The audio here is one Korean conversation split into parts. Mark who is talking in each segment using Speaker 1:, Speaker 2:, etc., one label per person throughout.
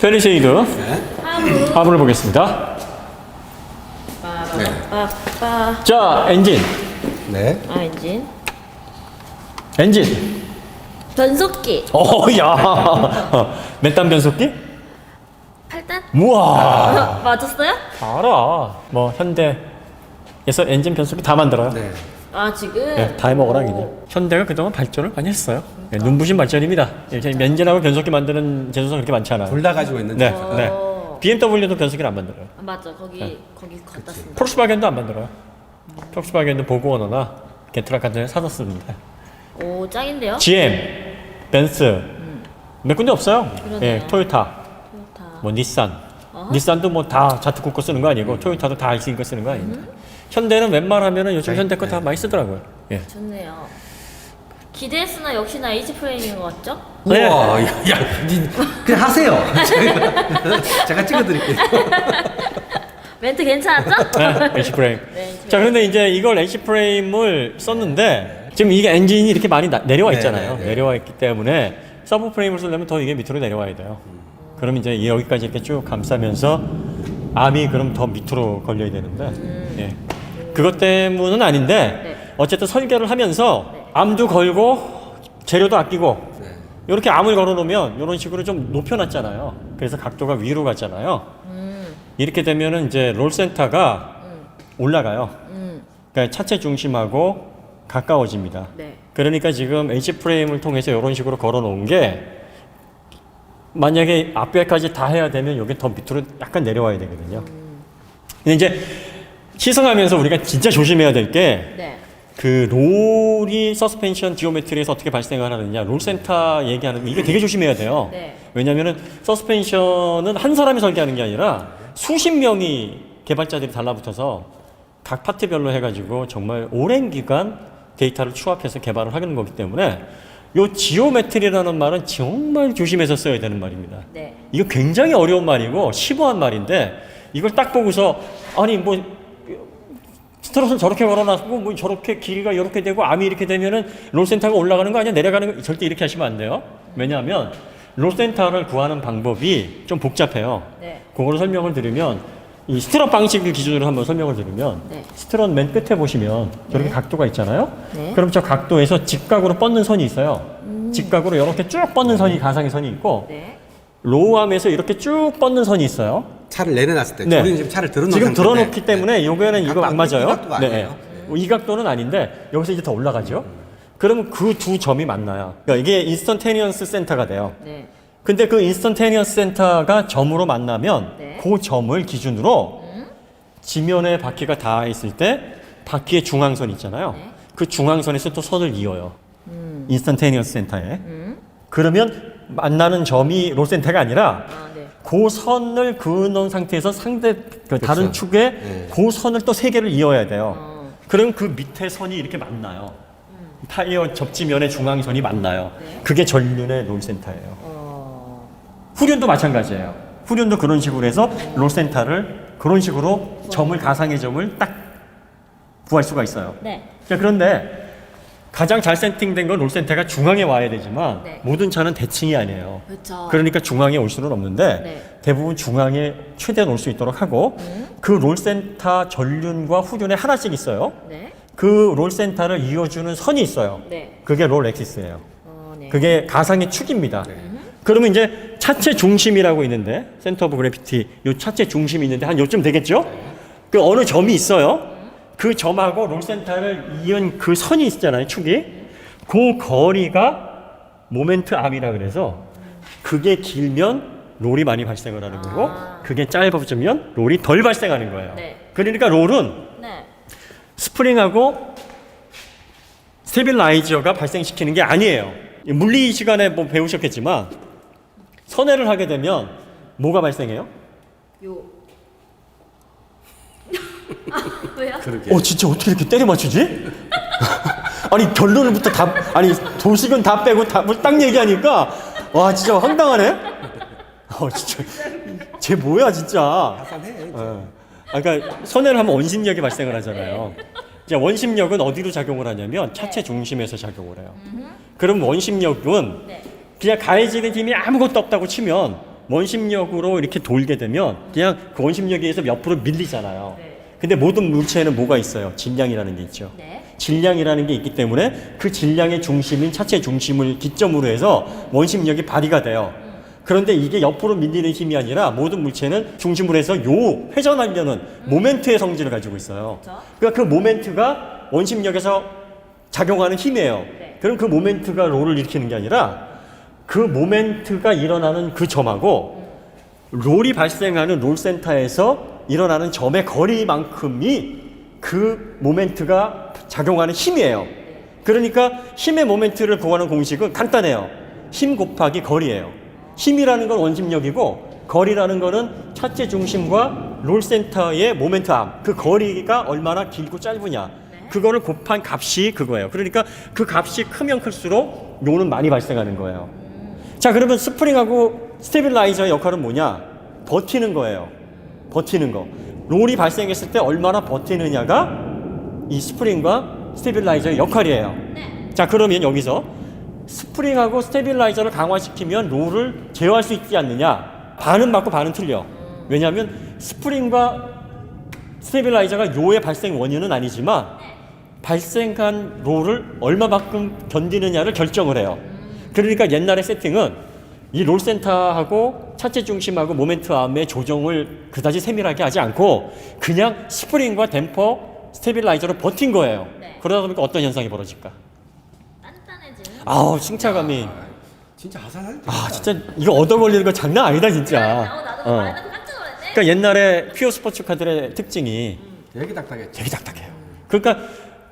Speaker 1: 펠리세이드
Speaker 2: 네.
Speaker 1: 화물을 보겠습니다.
Speaker 2: 네.
Speaker 1: 자, 엔진.
Speaker 2: 네.
Speaker 3: 엔진.
Speaker 1: 엔진.
Speaker 3: 변속기.
Speaker 1: 몇 단 변속기?
Speaker 3: 8단?
Speaker 1: 우와.
Speaker 3: 맞았어요?
Speaker 1: 알아. 뭐 현대에서 엔진 변속기 다 만들어요.
Speaker 2: 네.
Speaker 3: 아 지금?
Speaker 1: 네, 다 해먹어라 그냥. 현대가 그동안 발전을 많이 했어요. 네, 눈부신 발전입니다. 이렇게 엔진하고 변속기 만드는 제조사 그렇게 많지 않아요.
Speaker 2: 둘 다 가지고 있는데.
Speaker 1: 네, 네. BMW도 변속기를 안 만들어요.
Speaker 3: 아, 맞아 거기 갖다 쓴다.
Speaker 1: 폴kswagen도 안 만들어요. 폴kswagen도 보그워너나 겐트락 같은 데 사서 쓰는데.
Speaker 3: 오 짱인데요?
Speaker 1: GM, 벤츠 몇 군데 없어요.
Speaker 3: 그러네요.
Speaker 1: 예, 토요타,
Speaker 3: 좋다.
Speaker 1: 뭐 닛산. 닛산도 뭐 다 자투 거 쓰는 거 아니고 토요타도 다 알쓰인 거 쓰는 거 아닙니다. 현대는 웬만하면은 요즘 현대 거 다 많이 쓰더라고요. 예.
Speaker 3: 좋네요. 기대했으나 역시나 H 프레임인 것 같죠?
Speaker 1: 네.
Speaker 2: 우와, 야, 그냥 하세요. 제가 찍어드릴게요.
Speaker 3: 멘트 괜찮았죠?
Speaker 1: 네, H 프레임.
Speaker 3: 네, H
Speaker 1: 자, 그런데 이제 이걸 H 프레임을 썼는데 지금 이게 엔진이 이렇게 많이 내려와 있잖아요.
Speaker 2: 네, 네, 네.
Speaker 1: 내려와 있기 때문에 서브 프레임을 쓰려면 더 이게 밑으로 내려와야 돼요. 그럼 이제 여기까지 이렇게 쭉 감싸면서 암이 그럼 더 밑으로 걸려야 되는데 예. 그것 때문은 아닌데
Speaker 3: 네.
Speaker 1: 어쨌든 설계를 하면서
Speaker 3: 네.
Speaker 1: 암도 걸고 재료도 아끼고
Speaker 2: 네.
Speaker 1: 이렇게 암을 걸어 놓으면 이런 식으로 좀 높여놨잖아요. 그래서 각도가 위로 갔잖아요. 이렇게 되면은 이제 롤센터가 올라가요. 그러니까 차체 중심하고 가까워집니다.
Speaker 3: 네.
Speaker 1: 그러니까 지금 H 프레임을 통해서 이런 식으로 걸어 놓은 게 만약에 앞에까지 다 해야 되면 여기 더 밑으로 약간 내려와야 되거든요. 근데 이제 시승하면서 우리가 진짜 조심해야 될 게
Speaker 3: 네.
Speaker 1: 그 롤이 서스펜션 지오메트리에서 어떻게 발생을 하느냐, 롤센터 얘기하는 거 이게 되게 조심해야 돼요.
Speaker 3: 네.
Speaker 1: 왜냐면은 서스펜션은 한 사람이 설계하는 게 아니라 수십 명이 개발자들이 달라붙어서 각 파트별로 해가지고 정말 오랜 기간 데이터를 추합해서 개발을 하는 거기 때문에 요 지오메트리라는 말은 정말 조심해서 써야 되는 말입니다.
Speaker 3: 네.
Speaker 1: 이거 굉장히 어려운 말이고 심오한 말인데 이걸 딱 보고서 아니 뭐 스트롯을 저렇게 걸어놨고 뭐 저렇게 길이가 이렇게 되고 암이 이렇게 되면은 롤센터가 올라가는 거 아니야 내려가는 거 절대 이렇게 하시면 안 돼요. 왜냐하면 롤센터를 구하는 방법이 좀 복잡해요.
Speaker 3: 네.
Speaker 1: 그거를 설명을 드리면 이 스트럿 방식을 기준으로 한번 설명을 드리면
Speaker 3: 네.
Speaker 1: 스트럿 맨 끝에 보시면 저렇게 각도가 있잖아요.
Speaker 3: 네.
Speaker 1: 그럼 저 각도에서 직각으로 뻗는 선이 있어요. 직각으로 이렇게 쭉 뻗는 선이 가상의 선이 있고
Speaker 3: 네.
Speaker 1: 로우암에서 이렇게 쭉 뻗는 선이 있어요.
Speaker 2: 차를 내려놨을 때.
Speaker 1: 네.
Speaker 2: 우리는 지금 차를 들어놓은
Speaker 1: 지금
Speaker 2: 상태인데.
Speaker 1: 들어놓기 때문에 요거는 이거 안 맞아요.
Speaker 2: 이 각도가 아니에요.
Speaker 1: 이 각도는 아닌데 여기서 이제 더 올라가죠. 그러면 그 두 점이 만나요. 그러니까 이게 인스턴테니언스 센터가 돼요.
Speaker 3: 네.
Speaker 1: 근데 그 인스턴테니언스 센터가 점으로 만나면
Speaker 3: 네.
Speaker 1: 그 점을 기준으로 지면에 바퀴가 닿아 있을 때 바퀴의 중앙선 있잖아요.
Speaker 3: 네.
Speaker 1: 그 중앙선에서 또 선을 이어요. 인스턴테니언스 센터에. 그러면 만나는 점이 롤센터가 아니라
Speaker 3: 아 네.
Speaker 1: 그 선을 그은 상태에서 상대 그 다른 축에
Speaker 2: 네.
Speaker 1: 그 선을 또 세 개를 이어야 돼요. 그럼 그 밑에 선이 이렇게 만나요. 타이어 접지면의 중앙선이 만나요.
Speaker 3: 네.
Speaker 1: 그게 전륜의 롤센터예요. 후륜도 마찬가지예요. 후륜도 그런 식으로 해서 롤센터를 그런 식으로 점을 가상의 점을 딱 구할 수가 있어요.
Speaker 3: 네.
Speaker 1: 자, 그런데 가장 잘 세팅된 건 롤센터가 중앙에 와야 되지만
Speaker 3: 네.
Speaker 1: 모든 차는 대칭이 아니에요.
Speaker 3: 그렇죠.
Speaker 1: 그러니까 중앙에 올 수는 없는데
Speaker 3: 네.
Speaker 1: 대부분 중앙에 최대한 올 수 있도록 하고 그 롤센터 전륜과 후륜에 하나씩 있어요.
Speaker 3: 네.
Speaker 1: 그 롤센터를 이어주는 선이 있어요.
Speaker 3: 네.
Speaker 1: 그게 롤 엑시스예요.
Speaker 3: 네.
Speaker 1: 그게 가상의 축입니다. 그러면 이제 차체 중심이라고 있는데 센터 오브 그래피티 요 차체 중심이 있는데 한 요쯤 되겠죠? 그 어느 점이 있어요. 그 점하고 롤센터를 이은 그 선이 있잖아요, 축이. 그 거리가 모멘트 암이라 그래서 그게 길면 롤이 많이 발생을 하는 거고 그게 짧아지면 롤이 덜 발생하는 거예요.
Speaker 3: 네.
Speaker 1: 그러니까 롤은
Speaker 3: 네.
Speaker 1: 스프링하고 스테빌라이저가 발생시키는 게 아니에요. 물리 시간에 뭐 배우셨겠지만 선회를 하게 되면 뭐가 발생해요?
Speaker 3: 요. 왜요?
Speaker 2: 그러게.
Speaker 1: 진짜 어떻게 이렇게 때려 맞추지? 아니 결론부터 다 아니 도식은 다 빼고 딱 얘기하니까 와 진짜 황당하네. 진짜 쟤 뭐야 진짜.
Speaker 2: 하산해.
Speaker 1: 그러니까 선회를 하면 원심력이 발생을 하잖아요. 이제 원심력은 어디로 작용을 하냐면 차체 중심에서 작용을 해요. 그럼 원심력은
Speaker 3: 네.
Speaker 1: 그냥 가해지는 힘이 아무것도 없다고 치면 원심력으로 이렇게 돌게 되면 그냥 그 원심력에 의해서 옆으로 밀리잖아요. 근데 모든 물체에는 뭐가 있어요? 질량이라는 게 있죠.
Speaker 3: 네.
Speaker 1: 질량이라는 게 있기 때문에 그 질량의 중심인 차체 중심을 기점으로 해서 원심력이 발휘가 돼요. 그런데 이게 옆으로 밀리는 힘이 아니라 모든 물체는 중심으로 해서 요 회전하려는 모멘트의 성질을 가지고 있어요.
Speaker 3: 그렇죠.
Speaker 1: 그러니까 그 모멘트가 원심력에서 작용하는 힘이에요.
Speaker 3: 네.
Speaker 1: 그럼 그 모멘트가 롤을 일으키는 게 아니라 그 모멘트가 일어나는 그 점하고 롤이 발생하는 롤 센터에서 일어나는 점의 거리만큼이 그 모멘트가 작용하는 힘이에요. 그러니까 힘의 모멘트를 구하는 공식은 간단해요. 힘 곱하기 거리예요. 힘이라는 건 원심력이고 거리라는 거는 차체 중심과 롤 센터의 모멘트암, 그 거리가 얼마나 길고 짧으냐, 그거를 곱한 값이 그거예요. 그러니까 그 값이 크면 클수록 요는 많이 발생하는 거예요. 자, 그러면 스프링하고 스테빌라이저의 역할은 뭐냐? 버티는 거예요. 버티는 거. 롤이 발생했을 때 얼마나 버티느냐가 이 스프링과 스테빌라이저의 역할이에요. 자, 그러면 여기서 스프링하고 스테빌라이저를 강화시키면 롤을 제어할 수 있지 않느냐? 반은 맞고 반은 틀려. 왜냐하면 스프링과 스테빌라이저가 요의 발생 원인은 아니지만 발생한 롤을 얼마만큼 견디느냐를 결정을 해요. 그러니까 옛날의 세팅은 이 롤 센터하고 차체 중심하고 모멘트 암의 조정을 그다지 세밀하게 하지 않고 그냥 스프링과 댐퍼, 스테빌라이저로 버틴 거예요.
Speaker 3: 네.
Speaker 1: 그러다 보니까 어떤 현상이 벌어질까?
Speaker 3: 단단해지는.
Speaker 1: 아우, 승차감이.
Speaker 2: 진짜 하산하네.
Speaker 1: 아, 진짜 이거 얻어 걸리는 거 장난 아니다, 진짜.
Speaker 3: 나도 말해놓고 깜짝 놀랐네.
Speaker 1: 그러니까 옛날에 퓨어 스포츠 카들의 특징이
Speaker 2: 되게 딱딱했죠.
Speaker 1: 되게 딱딱해요. 그러니까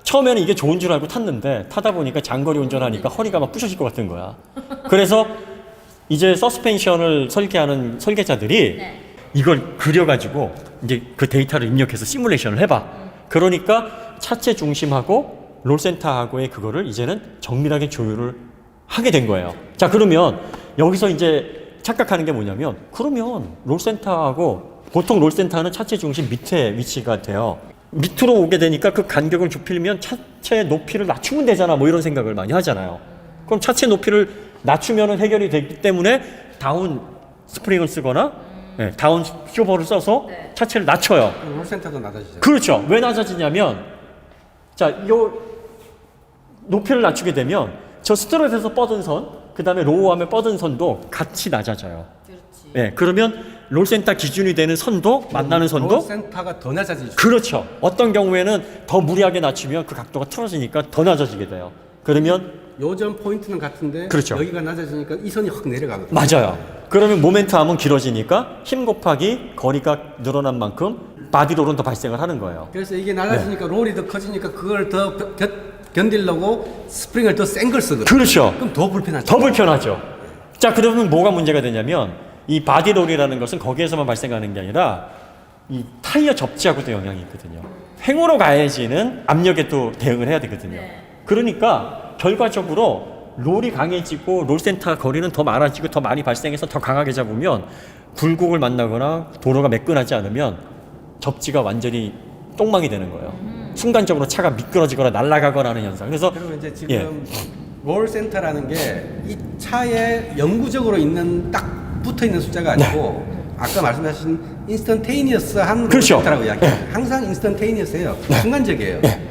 Speaker 1: 처음에는 이게 좋은 줄 알고 탔는데 타다 보니까 장거리 운전하니까 허리가 막 부셔질 것 같은 거야. 그래서 이제 서스펜션을 설계하는 설계자들이
Speaker 3: 네.
Speaker 1: 이걸 그려가지고 이제 그 데이터를 입력해서 시뮬레이션을 해봐. 그러니까 차체 중심하고 롤 센터하고의 그거를 이제는 정밀하게 조율을 하게 된 거예요. 자, 그러면 여기서 이제 착각하는 게 뭐냐면 그러면 롤 센터하고 보통 롤 센터는 차체 중심 밑에 위치가 돼요. 밑으로 오게 되니까 그 간격을 좁히면 차체 높이를 낮추면 되잖아, 뭐 이런 생각을 많이 하잖아요. 그럼 차체 높이를 낮추면 해결이 되기 때문에 다운 스프링을 쓰거나 다운 쇼버를 써서
Speaker 3: 네.
Speaker 1: 차체를 낮춰요.
Speaker 2: 롤센터도 낮아지죠.
Speaker 1: 그렇죠. 왜 낮아지냐면 자, 요 높이를 낮추게 되면 저 스트롯에서 뻗은 선, 그 다음에 로우암에 뻗은 선도 같이 낮아져요.
Speaker 3: 그렇지.
Speaker 1: 예, 그러면 롤센터 기준이 되는 선도, 만나는 선도
Speaker 2: 롤센터가 더 낮아지죠.
Speaker 1: 그렇죠. 어떤 경우에는 더 무리하게 낮추면 그 각도가 틀어지니까 더 낮아지게 돼요. 그러면
Speaker 2: 요점 포인트는 같은데
Speaker 1: 그렇죠.
Speaker 2: 여기가 낮아지니까 이 선이 확 내려가거든요.
Speaker 1: 맞아요. 그러면 모멘트암은 길어지니까 힘 곱하기 거리가 늘어난 만큼 바디롤은 더 발생을 하는 거예요.
Speaker 2: 그래서 이게 낮아지니까 롤이 더 커지니까 그걸 더 견디려고 스프링을 더 센 걸 쓰거든요.
Speaker 1: 그렇죠.
Speaker 2: 그럼 더 불편하죠.
Speaker 1: 더 불편하죠. 자, 그러면 뭐가 문제가 되냐면 이 바디롤이라는 것은 거기에서만 발생하는 게 아니라 이 타이어 접지하고도 영향이 있거든요. 횡으로 가해지는 압력에 또 대응을 해야 되거든요.
Speaker 3: 네.
Speaker 1: 그러니까 결과적으로 롤이 강해지고 롤센터 거리는 더 많아지고 더 많이 발생해서 더 강하게 잡으면 굴곡을 만나거나 도로가 매끈하지 않으면 접지가 완전히 똥망이 되는 거예요. 순간적으로 차가 미끄러지거나 날아가거나 하는 현상. 그래서
Speaker 2: 그리고 이제 지금 롤센터라는 게 이 차에 영구적으로 있는 딱 붙어 있는 숫자가 아니고 아까 말씀하신 인스턴테이니어스한
Speaker 1: 그렇죠.
Speaker 2: 롤센터라고 이야기해요. 항상 인스턴테이니어스예요. 순간적이에요.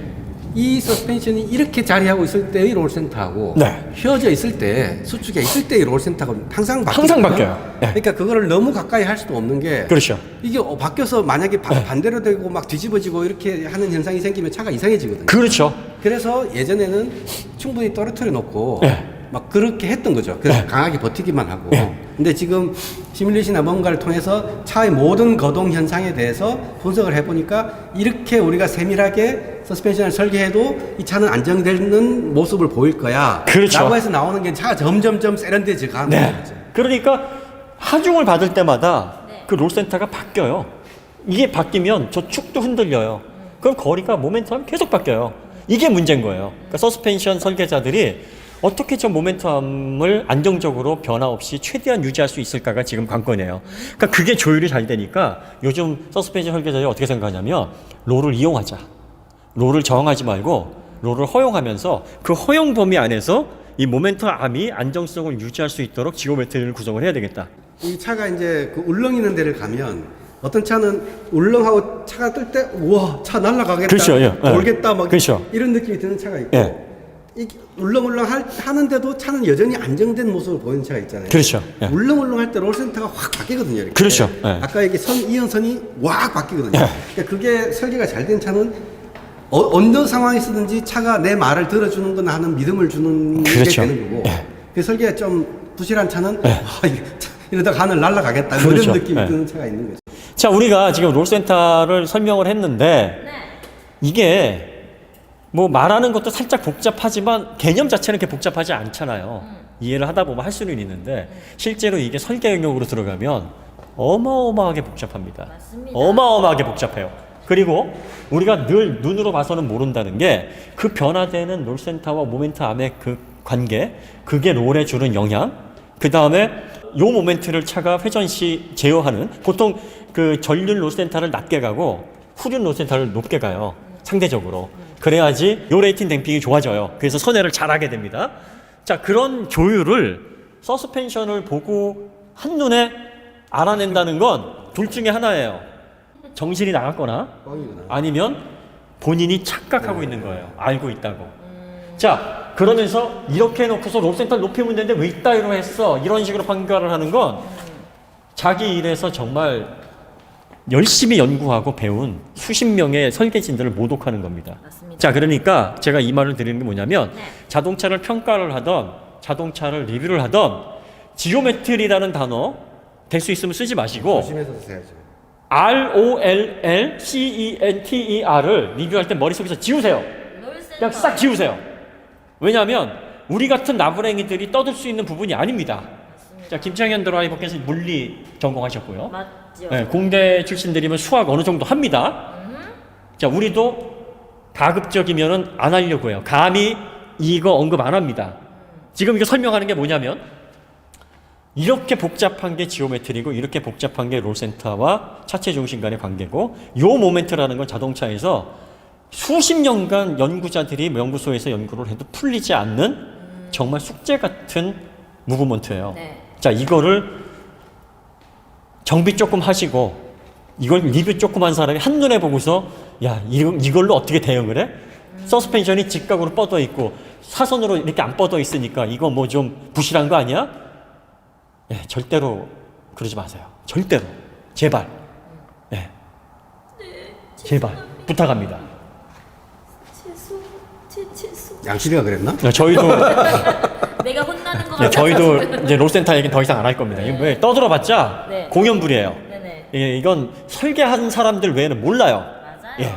Speaker 2: 이 서스펜션이 이렇게 자리하고 있을 때의 롤센터하고 휘어져 있을 때 수축에 있을 때의 롤센터하고 항상
Speaker 1: 항상 바뀌어요.
Speaker 2: 그러니까 그거를 너무 가까이 할 수도 없는 게
Speaker 1: 그렇죠.
Speaker 2: 이게 바뀌어서 만약에 반대로 되고 막 뒤집어지고 이렇게 하는 현상이 생기면 차가 이상해지거든요.
Speaker 1: 그렇죠.
Speaker 2: 그래서 예전에는 충분히 떨어뜨려 놓고 막 그렇게 했던 거죠. 그래서 강하게 버티기만 하고. 근데 지금 시뮬레이션이나 뭔가를 통해서 차의 모든 거동 현상에 대해서 분석을 해보니까 이렇게 우리가 세밀하게 서스펜션을 설계해도 이 차는 안정되는 모습을 보일 거야.
Speaker 1: 그렇죠.
Speaker 2: 라고 해서 나오는 게 차가 점점점 세련돼져 가는 거죠.
Speaker 1: 그러니까 하중을 받을 때마다 그 롤센터가 바뀌어요. 이게 바뀌면 저 축도 흔들려요. 그럼 거리가 모멘텀이 계속 바뀌어요. 이게 문제인 거예요. 그러니까 서스펜션 설계자들이 어떻게 저 모멘텀을 안정적으로 변화 없이 최대한 유지할 수 있을까가 지금 관건이에요. 그러니까 그게 조율이 잘 되니까 요즘 서스펜션 설계자들이 어떻게 생각하냐면 롤을 이용하자. 롤을 저항하지 말고 롤을 허용하면서 그 허용 범위 안에서 이 모멘텀 암이 안정성을 유지할 수 있도록 지오 배터리를 구성을 해야 되겠다.
Speaker 2: 이 차가 이제 그 울렁이는 데를 가면 어떤 차는 울렁하고 차가 뜰 때 우와 차 날아가겠다,
Speaker 1: 그렇죠, 예.
Speaker 2: 돌겠다 막
Speaker 1: 그렇죠.
Speaker 2: 이런 느낌이 드는 차가 있고
Speaker 1: 예.
Speaker 2: 이 울렁울렁 하는데도 차는 여전히 안정된 모습을 보이는 차가 있잖아요.
Speaker 1: 그렇죠. 예.
Speaker 2: 울렁울렁 할 때 롤센터가 확 바뀌거든요. 이렇게.
Speaker 1: 그렇죠. 예.
Speaker 2: 아까 이게 이연선이 확 바뀌거든요.
Speaker 1: 예.
Speaker 2: 그러니까 그게 설계가 잘 된 차는 어느 상황에 쓰든지 차가 내 말을 들어주는 거나 하는 믿음을 주는
Speaker 1: 그렇죠.
Speaker 2: 게 되는 거고
Speaker 1: 예.
Speaker 2: 그 설계가 좀 부실한 차는
Speaker 1: 예.
Speaker 2: 와, 이러다가 하늘 날아가겠다
Speaker 1: 그렇죠.
Speaker 2: 이런 느낌이
Speaker 1: 예.
Speaker 2: 드는 차가 있는 거죠.
Speaker 1: 자, 우리가 지금 롤센터를 설명을 했는데
Speaker 3: 네.
Speaker 1: 이게 뭐 말하는 것도 살짝 복잡하지만 개념 자체는 그렇게 복잡하지 않잖아요. 이해를 하다 보면 할 수는 있는데 실제로 이게 설계 영역으로 들어가면 어마어마하게 복잡합니다.
Speaker 3: 맞습니다.
Speaker 1: 어마어마하게 복잡해요. 그리고 우리가 늘 눈으로 봐서는 모른다는 게 그 변화되는 롤센터와 모멘트 암의 그 관계, 그게 롤에 주는 영향, 그 다음에 요 모멘트를 차가 회전 시 제어하는, 보통 그 전륜 롤센터를 낮게 가고 후륜 롤센터를 높게 가요. 상대적으로. 그래야지 요 레이팅 댐핑이 좋아져요. 그래서 선회를 잘하게 됩니다. 자, 그런 조율을 서스펜션을 보고 한눈에 알아낸다는 건 둘 중에 하나예요. 정신이 나갔거나
Speaker 2: 뻥이구나.
Speaker 1: 아니면 본인이 착각하고 있는 거예요. 알고 있다고. 자, 그러면서 이렇게 해놓고서 롤센터를 높이면 되는데 왜 이따위로 했어? 이런 식으로 판결을 하는 건 자기 일에서 정말 열심히 연구하고 배운 수십 명의 설계진들을 모독하는 겁니다.
Speaker 3: 맞습니다.
Speaker 1: 자, 그러니까 제가 이 말을 드리는 게 뭐냐면
Speaker 3: 네.
Speaker 1: 자동차를 평가를 하던 자동차를 리뷰를 하던 지오메트리라는 단어 될 수 있으면 쓰지 마시고
Speaker 2: 조심해서 써야죠.
Speaker 1: ROLLCENTER을 리뷰할 때 머릿속에서 지우세요.
Speaker 3: 롤센터.
Speaker 1: 그냥 싹 지우세요. 왜냐하면 우리 같은 나부랭이들이 떠들 수 있는 부분이 아닙니다. 자, 김창현 드라이버께서 물리 전공하셨고요.
Speaker 3: 맞죠.
Speaker 1: 네, 공대 출신들이면 수학 어느 정도 합니다. 자, 우리도 가급적이면은 안 하려고 해요. 감히 이거 언급 안 합니다. 지금 이거 설명하는 게 뭐냐면 이렇게 복잡한 게 지오메트리고 이렇게 복잡한 게 롤센터와 차체 중심 간의 관계고 요 모멘트라는 건 자동차에서 수십 년간 연구자들이 연구소에서 연구를 해도 풀리지 않는 정말 숙제 같은 무브먼트예요.
Speaker 3: 네.
Speaker 1: 자, 이거를 정비 조금 하시고 이걸 리뷰 조금 한 사람이 한눈에 보고서 야, 이걸로 어떻게 대응을 해? 서스펜션이 직각으로 뻗어 있고 사선으로 이렇게 안 뻗어 있으니까 이거 뭐 좀 부실한 거 아니야? 예, 절대로 그러지 마세요. 절대로. 제발. 예. 제발. 부탁합니다.
Speaker 3: 죄송.
Speaker 2: 양실이가 그랬나?
Speaker 1: 저희도
Speaker 3: 내가 혼나는 거
Speaker 1: 네,
Speaker 3: 같아.
Speaker 1: 저희도 이제 롤센터 얘기는 더 이상 안 할 겁니다. 이거 왜 떠들어봤자
Speaker 3: 네.
Speaker 1: 공연불이에요.
Speaker 3: 네네.
Speaker 1: 예, 이건 설계한 사람들 외에는 몰라요.
Speaker 3: 맞아요.
Speaker 1: 예.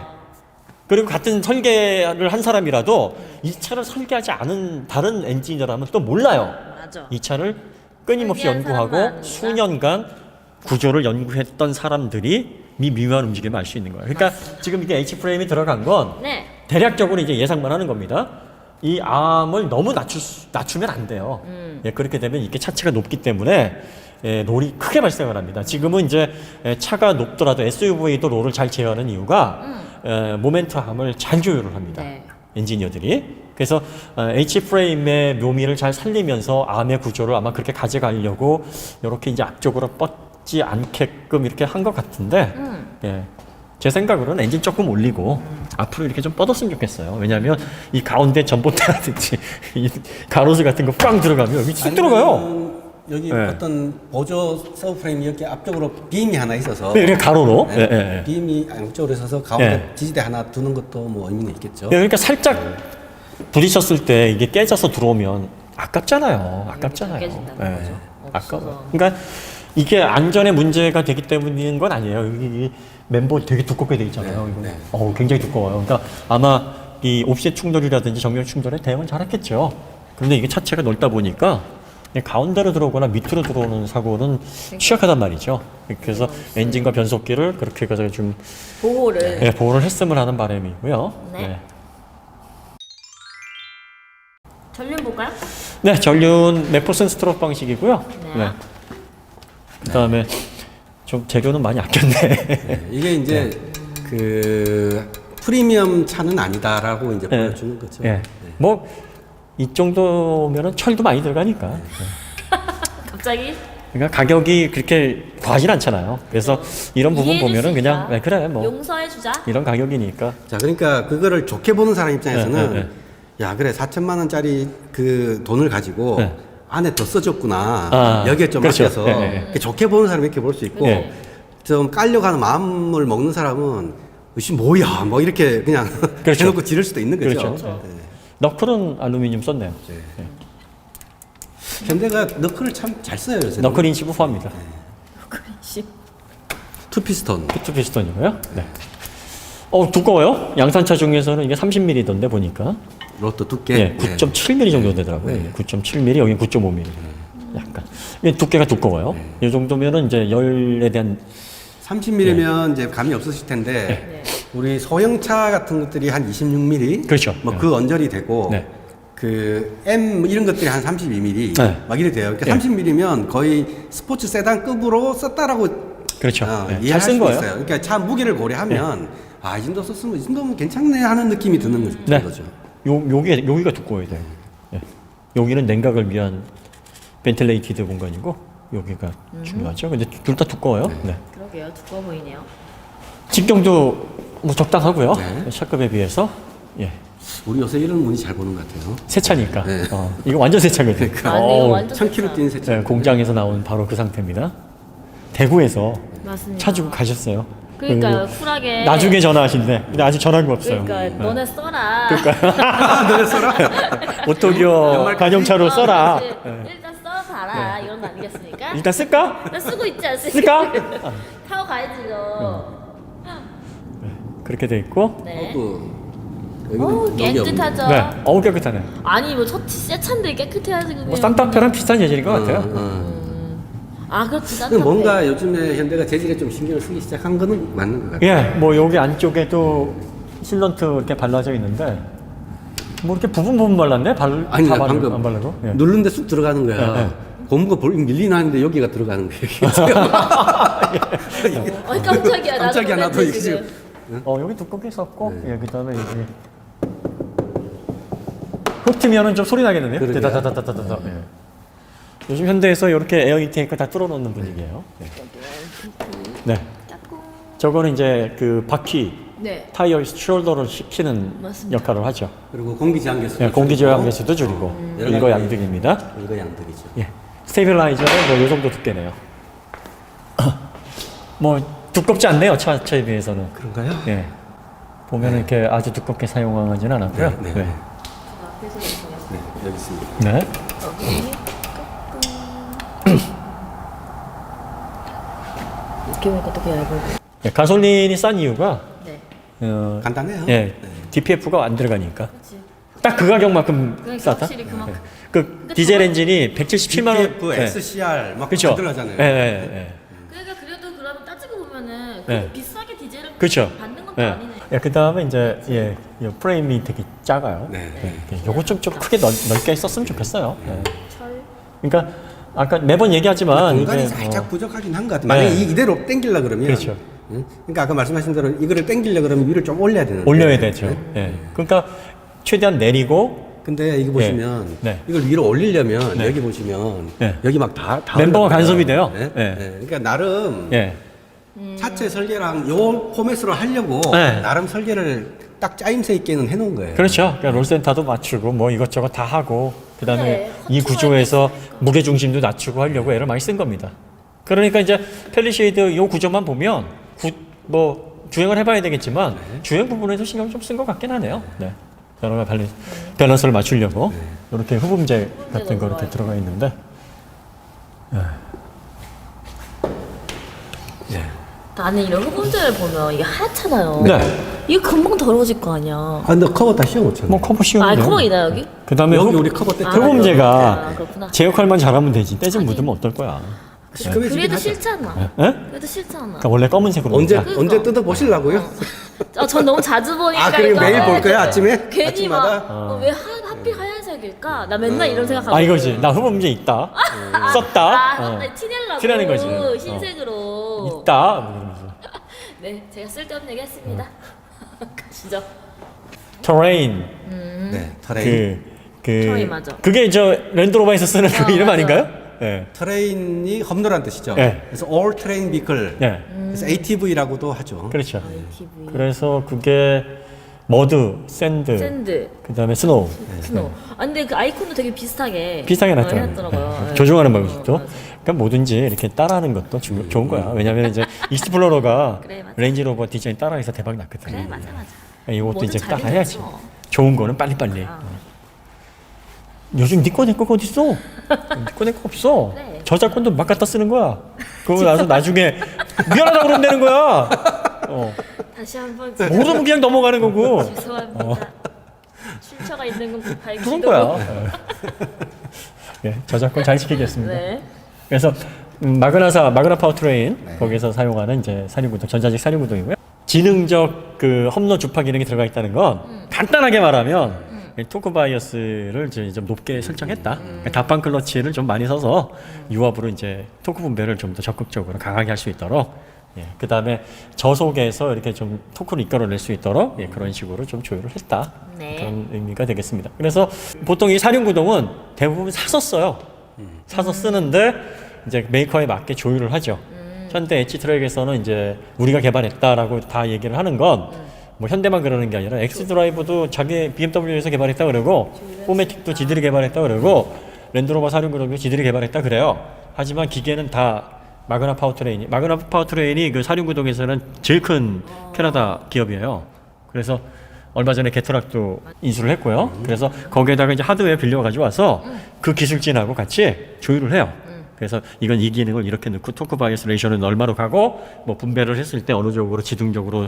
Speaker 1: 그리고 같은 설계를 한 사람이라도 이 차를 설계하지 않은 다른 엔지니어라면 또 몰라요.
Speaker 3: 맞아.
Speaker 1: 이 차를 끊임없이
Speaker 3: 설계한 사람만
Speaker 1: 연구하고
Speaker 3: 아는구나.
Speaker 1: 수년간 구조를 연구했던 사람들이 미묘한 움직임을 알 수 있는 거예요. 그러니까 지금 이게 H프레임이 들어간 건
Speaker 3: 네.
Speaker 1: 대략적으로 이제 예상만 하는 겁니다. 이 암을 너무 낮추면 안 돼요. 예, 그렇게 되면 이게 차체가 높기 때문에 예, 롤이 크게 발생을 합니다. 지금은 이제 차가 높더라도 SUV도 롤을 잘 제어하는 이유가 모멘트 암을 잘 조율을 합니다.
Speaker 3: 네.
Speaker 1: 엔지니어들이. 그래서 H프레임의 묘미를 잘 살리면서 암의 구조를 아마 그렇게 가져가려고 이렇게 이제 앞쪽으로 뻗지 않게끔 이렇게 한 것 같은데 예. 제 생각으로는 엔진 조금 올리고 앞으로 이렇게 좀 뻗었으면 좋겠어요. 왜냐하면 이 가운데 전봇대라든지 이 가로수 같은 거 꽝 들어가면 여기 쑥 들어가요.
Speaker 2: 아니면 여기
Speaker 1: 네.
Speaker 2: 어떤 보조 서브프레임 이렇게 앞쪽으로 빔이 하나 있어서
Speaker 1: 네, 이렇게 가로로.
Speaker 2: 네,
Speaker 1: 예, 예, 예.
Speaker 2: 빔이 양쪽으로 있어서 가운데
Speaker 1: 예.
Speaker 2: 지지대 하나 두는 것도 뭐 의미는 있겠죠.
Speaker 1: 예, 그러니까 살짝 부딪혔을 때 이게 깨져서 들어오면 아깝잖아요. 아깝잖아요.
Speaker 3: 깨진다는
Speaker 1: 예,
Speaker 3: 거죠.
Speaker 1: 아까워.
Speaker 3: 없어서.
Speaker 1: 그러니까 이게 안전에 문제가 되기 때문인 건 아니에요. 여기 이 멤버 되게 두껍게 돼 있잖아요. 이거.
Speaker 2: 네.
Speaker 1: 굉장히 두꺼워요. 그러니까 아마 이 옵셋 충돌이라든지 정면 충돌에 대응은 잘했겠죠. 그런데 이게 차체가 넓다 보니까 그냥 가운데로 들어오거나 밑으로 들어오는 사고는 취약하단 말이죠. 그래서 엔진과 변속기를 그렇게 해서 좀
Speaker 3: 보호를.
Speaker 1: 예, 보호를 했으면 하는 바람이고요.
Speaker 3: 네. 전륜 볼까요?
Speaker 1: 네, 전륜 맥퍼슨 스트로크 방식이고요.
Speaker 3: 네.
Speaker 1: 그다음에 좀 재료는 많이 아꼈네.
Speaker 2: 네, 이게 이제 그 프리미엄 차는 아니다라고 이제 보여주는 거죠.
Speaker 1: 예. 뭐 이 정도면은 철도 많이 들어가니까.
Speaker 3: 갑자기?
Speaker 1: 그러니까 가격이 그렇게 과하진 않잖아요. 그래서 이런 부분
Speaker 3: 이해해줄
Speaker 1: 보면은
Speaker 3: 수
Speaker 1: 그냥
Speaker 3: 있다.
Speaker 1: 네, 그래 뭐
Speaker 3: 용서해주자.
Speaker 1: 이런 가격이니까.
Speaker 2: 자, 그러니까 그거를 좋게 보는 사람 입장에서는
Speaker 1: 네.
Speaker 2: 야, 그래 4천만 원짜리 그 돈을 가지고
Speaker 1: 네.
Speaker 2: 안에 더 써줬구나.
Speaker 1: 아,
Speaker 2: 여기에 좀
Speaker 1: 그렇죠.
Speaker 2: 아껴서
Speaker 1: 네.
Speaker 2: 좋게 보는 사람이 이렇게 볼 수 있고
Speaker 1: 네.
Speaker 2: 좀 깔려가는 마음을 먹는 사람은 이씨 뭐야 뭐 이렇게 그냥
Speaker 1: 그렇죠.
Speaker 2: 해놓고 지를 수도 있는 거죠.
Speaker 1: 그렇죠.
Speaker 2: 네.
Speaker 1: 너클은 알루미늄 썼네요.
Speaker 2: 현대가 너클을 참 잘 써요. 요새.
Speaker 1: 너클 인치 부포합니다.
Speaker 3: 그렇지.
Speaker 2: 투피스톤.
Speaker 1: 피트 피스톤이고요. 네. 두꺼워요. 양산차 중에서는 이게 30mm던데 보니까.
Speaker 2: 로또 두께.
Speaker 1: 예, 9.7mm 정도 되더라고요.
Speaker 2: 네.
Speaker 1: 9.7mm, 여기 9.5mm. 약간. 이게 두께가 두꺼워요. 이 정도면은 이제 열에 대한
Speaker 2: 30mm면 이제 감이 없으실 텐데
Speaker 3: 네.
Speaker 2: 우리 소형차 같은 것들이 한 26mm.
Speaker 1: 그렇죠.
Speaker 2: 뭐
Speaker 1: 네.
Speaker 2: 그 언저리 되고
Speaker 1: 네.
Speaker 2: 그 M 이런 것들이 한 32mm
Speaker 1: 네.
Speaker 2: 막 이래 돼요. 그러니까
Speaker 1: 네.
Speaker 2: 30mm면 거의 스포츠 세단급으로 썼다라고
Speaker 1: 그렇죠. 네.
Speaker 2: 이해할
Speaker 1: 잘쓴
Speaker 2: 수
Speaker 1: 거예요.
Speaker 2: 있어요. 그러니까 차 무게를 고려하면 아, 이 정도 썼으면 이 정도면 괜찮네 하는 느낌이 드는
Speaker 1: 네.
Speaker 2: 거죠.
Speaker 1: 여기가 두꺼워야 돼요. 예. 여기는 냉각을 위한 벤틀레이티드 공간이고 여기가 중요하죠. 근데 둘 다 두꺼워요. 네.
Speaker 3: 그러게요. 두꺼워 보이네요.
Speaker 1: 직경도 뭐 적당하고요.
Speaker 2: 네.
Speaker 1: 샤급에 비해서. 예.
Speaker 2: 우리 요새 이런 운이 잘 보는 것 같아요.
Speaker 1: 새 차니까.
Speaker 2: 네.
Speaker 1: 이거 완전 새 차거든요.
Speaker 2: 그러니까.
Speaker 3: 아니, 이거 완전
Speaker 2: 1000km 뛰는 새 차.
Speaker 1: 네, 공장에서 나온 바로 그 상태입니다. 대구에서
Speaker 3: 맞습니다.
Speaker 1: 차 주고 가셨어요.
Speaker 3: 그러니까요.
Speaker 1: 그리고
Speaker 3: 쿨하게.
Speaker 1: 나중에 전화하신대. 근데 아직 전화가 없어요.
Speaker 3: 그러니까 너네 써라.
Speaker 2: 너네 써라.
Speaker 1: 오토기어 관용차로 써라.
Speaker 3: 그렇지. 일단 써봐라. 이런 거 아니겠습니까?
Speaker 1: 일단 쓸까?
Speaker 3: 나 쓰고 있지 않습니까?
Speaker 1: 쓸까?
Speaker 3: 타고 가야지 너.
Speaker 1: 그렇게 돼 있고.
Speaker 3: 네.
Speaker 2: 여기는
Speaker 3: 깨끗하죠.
Speaker 1: 네. 깨끗하네.
Speaker 3: 아니 새 차인데 깨끗해야지 그게.
Speaker 1: 뭐 산타페랑 비슷한 재질인 것 같아요.
Speaker 3: 아 그렇지.
Speaker 2: 근데 뭔가 요즘에 현대가 재질에 좀 신경을 쓰기 시작한 거는 맞는 것 같아요.
Speaker 1: 예, 뭐 여기 안쪽에도 실런트 이렇게 발라져 있는데 뭐 이렇게 부분 발랐네?
Speaker 2: 아니
Speaker 1: 다
Speaker 2: 방금
Speaker 1: 안 바르고? 예.
Speaker 2: 누른데 쑥 들어가는 거야.
Speaker 1: 네, 네.
Speaker 2: 고무가 밀리나 하는데 여기가 들어가는 거예요.
Speaker 3: 어이 깜짝이야.
Speaker 2: 깜짝이야, 나도
Speaker 3: 놀랐네,
Speaker 2: 이게 지금.
Speaker 1: 여기 두껍게 썼고, 예, 그다음에 여기 흙 트면은 좀 소리 나겠는데요?
Speaker 2: 그러게요.
Speaker 1: 다다다다다다. 예. 요즘 현대에서 이렇게 에어 인테이크 다 뚫어놓는 분위기예요. 예. 네. 저거는 이제 그 바퀴
Speaker 3: 네.
Speaker 1: 타이어 숄더를 시키는
Speaker 3: 맞습니다.
Speaker 1: 역할을 하죠.
Speaker 2: 그리고 공기저항계수도
Speaker 1: 예, 공기저항계수도 줄이고
Speaker 2: 여러
Speaker 1: 이거
Speaker 2: 가지
Speaker 1: 양등입니다.
Speaker 2: 이거 양득이죠.
Speaker 1: 예. 스테빌라이저는 뭐 요 정도 두께네요. 뭐 두껍지 않네요. 차에 비해서는.
Speaker 2: 그런가요?
Speaker 1: 예. 보면 이렇게 아주 두껍게 사용하지는 않았고요.
Speaker 2: 네,
Speaker 1: 네.
Speaker 2: 네.
Speaker 3: 앞에서
Speaker 2: 네, 여기 있습니다.
Speaker 1: 네.
Speaker 3: 이렇게 보니까 또 얇은.
Speaker 1: 예, 가솔린이 싼 이유가
Speaker 3: 네.
Speaker 2: 간단해요.
Speaker 1: 예, DPF가 안 들어가니까.
Speaker 3: 그렇지.
Speaker 1: 딱 그 가격만큼
Speaker 3: 그러니까
Speaker 1: 싸다.
Speaker 3: 확실히 그만큼.
Speaker 1: 그 디젤 엔진이 177만 원.
Speaker 2: DPF, XCR 막
Speaker 1: 그렇죠.
Speaker 2: 들어가잖아요.
Speaker 1: 예, 예,
Speaker 3: 그러니까 그래도 그러면 따지고 보면은
Speaker 1: 네.
Speaker 3: 그렇게 비싸게 디젤을
Speaker 1: 그렇죠.
Speaker 3: 받는 것도
Speaker 1: 예.
Speaker 3: 아니네.
Speaker 1: 예, 그 다음에 이제 예, 이 프레임이 되게 작아요.
Speaker 2: 네.
Speaker 1: 예, 요거 좀 크게 넓게 썼으면 좋겠어요. 예.
Speaker 3: 철.
Speaker 1: 그러니까 아까 매번 얘기하지만
Speaker 2: 공간이
Speaker 1: 이제
Speaker 2: 살짝
Speaker 1: 뭐
Speaker 2: 부족하긴 한 것 같아요. 만약에
Speaker 1: 네.
Speaker 2: 이대로 땡기려 그러면
Speaker 1: 그렇죠.
Speaker 2: 응? 그러니까 아까 말씀하신 대로 이거를 땡기려 그러면 위를 좀 올려야 되는데
Speaker 1: 올려야 되죠.
Speaker 2: 네?
Speaker 1: 예. 그러니까 최대한 내리고
Speaker 2: 근데 이거 보시면
Speaker 1: 네.
Speaker 2: 이걸 위로 올리려면
Speaker 1: 네.
Speaker 2: 여기 보시면
Speaker 1: 네.
Speaker 2: 여기 막다
Speaker 1: 멤버가 간섭이 돼요.
Speaker 2: 네?
Speaker 1: 네.
Speaker 2: 네. 그러니까 나름
Speaker 1: 예.
Speaker 2: 차체 설계랑 요 포맷으로 하려고
Speaker 1: 네.
Speaker 2: 나름 설계를 딱 짜임새 있게는 해놓은 거예요.
Speaker 1: 그렇죠. 그러니까 롤센터도 맞추고 뭐 이것저것 다 하고 그다음에
Speaker 3: 그래,
Speaker 1: 이
Speaker 3: 컨트롤
Speaker 1: 구조에서
Speaker 3: 됐으니까.
Speaker 1: 무게 중심도 낮추고 하려고 애를 많이 쓴 겁니다. 그러니까 이제 펠리쉐이드 요 구조만 보면 뭐 주행을 해봐야 되겠지만 주행 부분에서 신경 좀 쓴 것 같긴 하네요. 네. 여러 가지 밸런스를 맞추려고 이렇게 흡음재 같은 거 이렇게 들어가 있는데.
Speaker 3: 나는 이런 흡음재를 보면 이게 하얗잖아요.
Speaker 1: 네.
Speaker 3: 이거 금방 더러워질 거 아니야.
Speaker 2: 아, 근데 커버 다 씌워놓잖아요.
Speaker 1: 뭐 커버 씌우면
Speaker 3: 아 커버 있나 여기?
Speaker 1: 그다음에
Speaker 2: 여기 우리 커버 때
Speaker 1: 흡음재가
Speaker 3: 아, 그렇구나.
Speaker 1: 제 역할만 잘하면 되지. 때 좀 묻으면 어떨 거야.
Speaker 2: 시커매지긴
Speaker 3: 그래도
Speaker 2: 하죠.
Speaker 3: 싫잖아.
Speaker 1: 예?
Speaker 3: 그래도 싫잖아.
Speaker 1: 그러니까 원래 검은색으로
Speaker 2: 언제
Speaker 1: 자,
Speaker 3: 그러니까.
Speaker 2: 언제 뜯어 보시려고요?
Speaker 3: 전 너무 자주 보니까.
Speaker 2: 아, 그리고
Speaker 3: 이거
Speaker 2: 매일 볼 거야,
Speaker 3: 하얀색이야.
Speaker 2: 아침에?
Speaker 3: 괜히
Speaker 2: 아침마다?
Speaker 3: 막왜 하필 하얀색일까? 나 맨날 이런 생각하고.
Speaker 1: 아 이거지. 나 흡음재 있다. 썼다.
Speaker 3: 아,
Speaker 1: 어.
Speaker 3: 나 티내려고.
Speaker 1: 티내는 거지.
Speaker 3: 흰색으로.
Speaker 1: 있다. 뭐 이러면서.
Speaker 3: 네, 제가 쓸데없는 얘기 했습니다. 가시죠.
Speaker 1: 터레인.
Speaker 2: 네, 터레인.
Speaker 1: 그
Speaker 3: 터레인 맞아.
Speaker 1: 그게 저 랜드로버에서 쓰는 그 이름
Speaker 3: 맞아.
Speaker 1: 아닌가요? 예.
Speaker 2: 트레인이 험로란 뜻이죠.
Speaker 1: 네.
Speaker 2: 그래서 all terrain vehicle.
Speaker 1: 예.
Speaker 2: 그래서 ATV라고도 하죠.
Speaker 1: 그렇죠.
Speaker 3: ITV.
Speaker 1: 그래서 그게 머드, 샌드, 그다음에 스노우
Speaker 3: 스노우. 아 근데 그 아이콘도 되게 비슷하게
Speaker 1: 비슷하게
Speaker 3: 해놨더라고요.
Speaker 1: 놨더라고요.
Speaker 3: 네.
Speaker 1: 조종하는 방식도.
Speaker 3: 맞아.
Speaker 1: 그러니까 뭐든지 이렇게 따라하는 것도 좋은 거야. 왜냐면 이제 익스플로러가
Speaker 3: 그래, 맞아.
Speaker 1: 레인지로버 디자인 따라해서 대박 났거든.
Speaker 3: 그래 맞아.
Speaker 1: 이것도
Speaker 3: 뭐든
Speaker 1: 이제
Speaker 3: 잘
Speaker 1: 딱 해야지.
Speaker 3: 해놨어.
Speaker 1: 좋은 거는 빨리빨리. 요즘 니꺼 내 거가 어딨어? 니꺼 내 거 없어.
Speaker 3: 그래.
Speaker 1: 저작권도 막 갖다 쓰는 거야. 그러고 나서 나중에 미안하다고 그러면 되는 거야.
Speaker 3: 다시 한번
Speaker 1: 모르면 그냥 넘어가는 거고.
Speaker 3: 죄송합니다. 출처가 있는 건 밝히고.
Speaker 1: 그런 거야. 예, 저작권 잘 지키겠습니다.
Speaker 3: 네.
Speaker 1: 그래서 마그나 파워트레인 거기서 사용하는 이제 사륜구동, 전자식 사륜구동이고요. 지능적 그 험로 주파 기능이 들어가 있다는 건 간단하게 말하면 토크 바이어스를 이제 좀 높게 설정했다. 그러니까 다판 클러치를 좀 많이 써서 유압으로 이제 토크 분배를 좀 더 적극적으로 강하게 할 수 있도록. 예, 그 다음에 저속에서 이렇게 좀 토크를 이끌어낼 수 있도록 예, 그런 식으로 좀 조율을 했다.
Speaker 3: 네.
Speaker 1: 그런 의미가 되겠습니다. 그래서 보통 이 사륜구동은 대부분 사서 써요. 사서 쓰는데 이제 메이커에 맞게 조율을 하죠. 현대 엣지 트랙에서는 이제 우리가 개발했다라고 다 얘기를 하는 건 뭐 현대만 그러는 게 아니라 엑스 드라이브도 자기 BMW에서 개발했다 그러고 포매틱도 지들이 개발했다 그러고 랜드로버 사륜구동도 지들이 개발했다 그래요. 하지만 기계는 다 마그나 파워트레인이 그 사륜구동에서는 제일 큰 캐나다 기업이에요. 그래서 얼마 전에 게트락도 인수를 했고요. 그래서 거기에다가 이제 하드웨어 빌려 가지고 와서 그 기술진하고 같이 조율을 해요. 그래서 이건 이 기능을 이렇게 넣고 토크 바이어스 레이셔는 얼마로 가고 뭐 분배를 했을 때 어느 쪽으로 지등적으로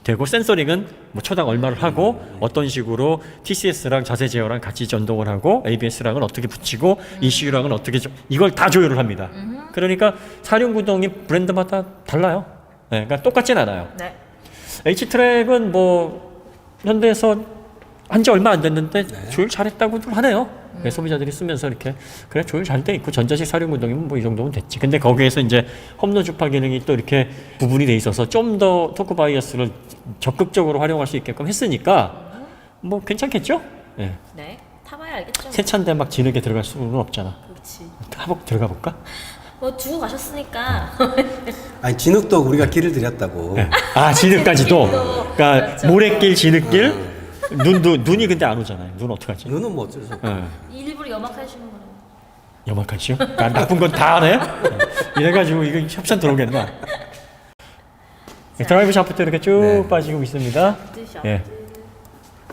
Speaker 1: 되고 센서링은 뭐 초당 얼마를 하고 어떤 식으로 TCS랑 자세 제어랑 같이 전동을 하고 ABS랑은 어떻게 붙이고 ECU랑은 어떻게 이걸 다 조율을 합니다. 그러니까 사륜구동이 브랜드마다 달라요. 네, 그러니까 똑같진 않아요.
Speaker 3: 네.
Speaker 1: H트랙은 뭐 현대에서 한 지 얼마 안 됐는데 조율 잘했다고도 하네요. 소비자들이 쓰면서 이렇게 그래 조율 잘 돼 있고 전자식 사륜구동이면 뭐 이 정도면 됐지. 근데 거기에서 이제 험로 주파 기능이 또 이렇게 구분이 돼 있어서 좀 더 토크 바이어스를 적극적으로 활용할 수 있게끔 했으니까 뭐 괜찮겠죠? 예.
Speaker 3: 네. 타봐야 알겠죠.
Speaker 1: 새 차인데 막 진흙에 들어갈 수는 없잖아.
Speaker 3: 그렇지.
Speaker 1: 한번 들어가 볼까?
Speaker 3: 뭐 두고 가셨으니까.
Speaker 2: 아니 진흙도 우리가 길을 들였다고.
Speaker 1: 네. 아 진흙까지도. 그러니까
Speaker 3: 그렇죠.
Speaker 1: 모래길, 진흙길. 눈이 근데 안 오잖아요. 눈 어떡하지?
Speaker 2: 눈은 뭐 어쩔 수 없고.
Speaker 1: 예.
Speaker 3: 일부러 염악하시는 거예요.
Speaker 1: 염악하지요? 그러니까 나쁜 건 다 하네? 이래가지고 이거 협찬 들어오겠나? 드라이브 샤프트 이렇게 쭉
Speaker 2: 네.
Speaker 1: 빠지고 있습니다. 예.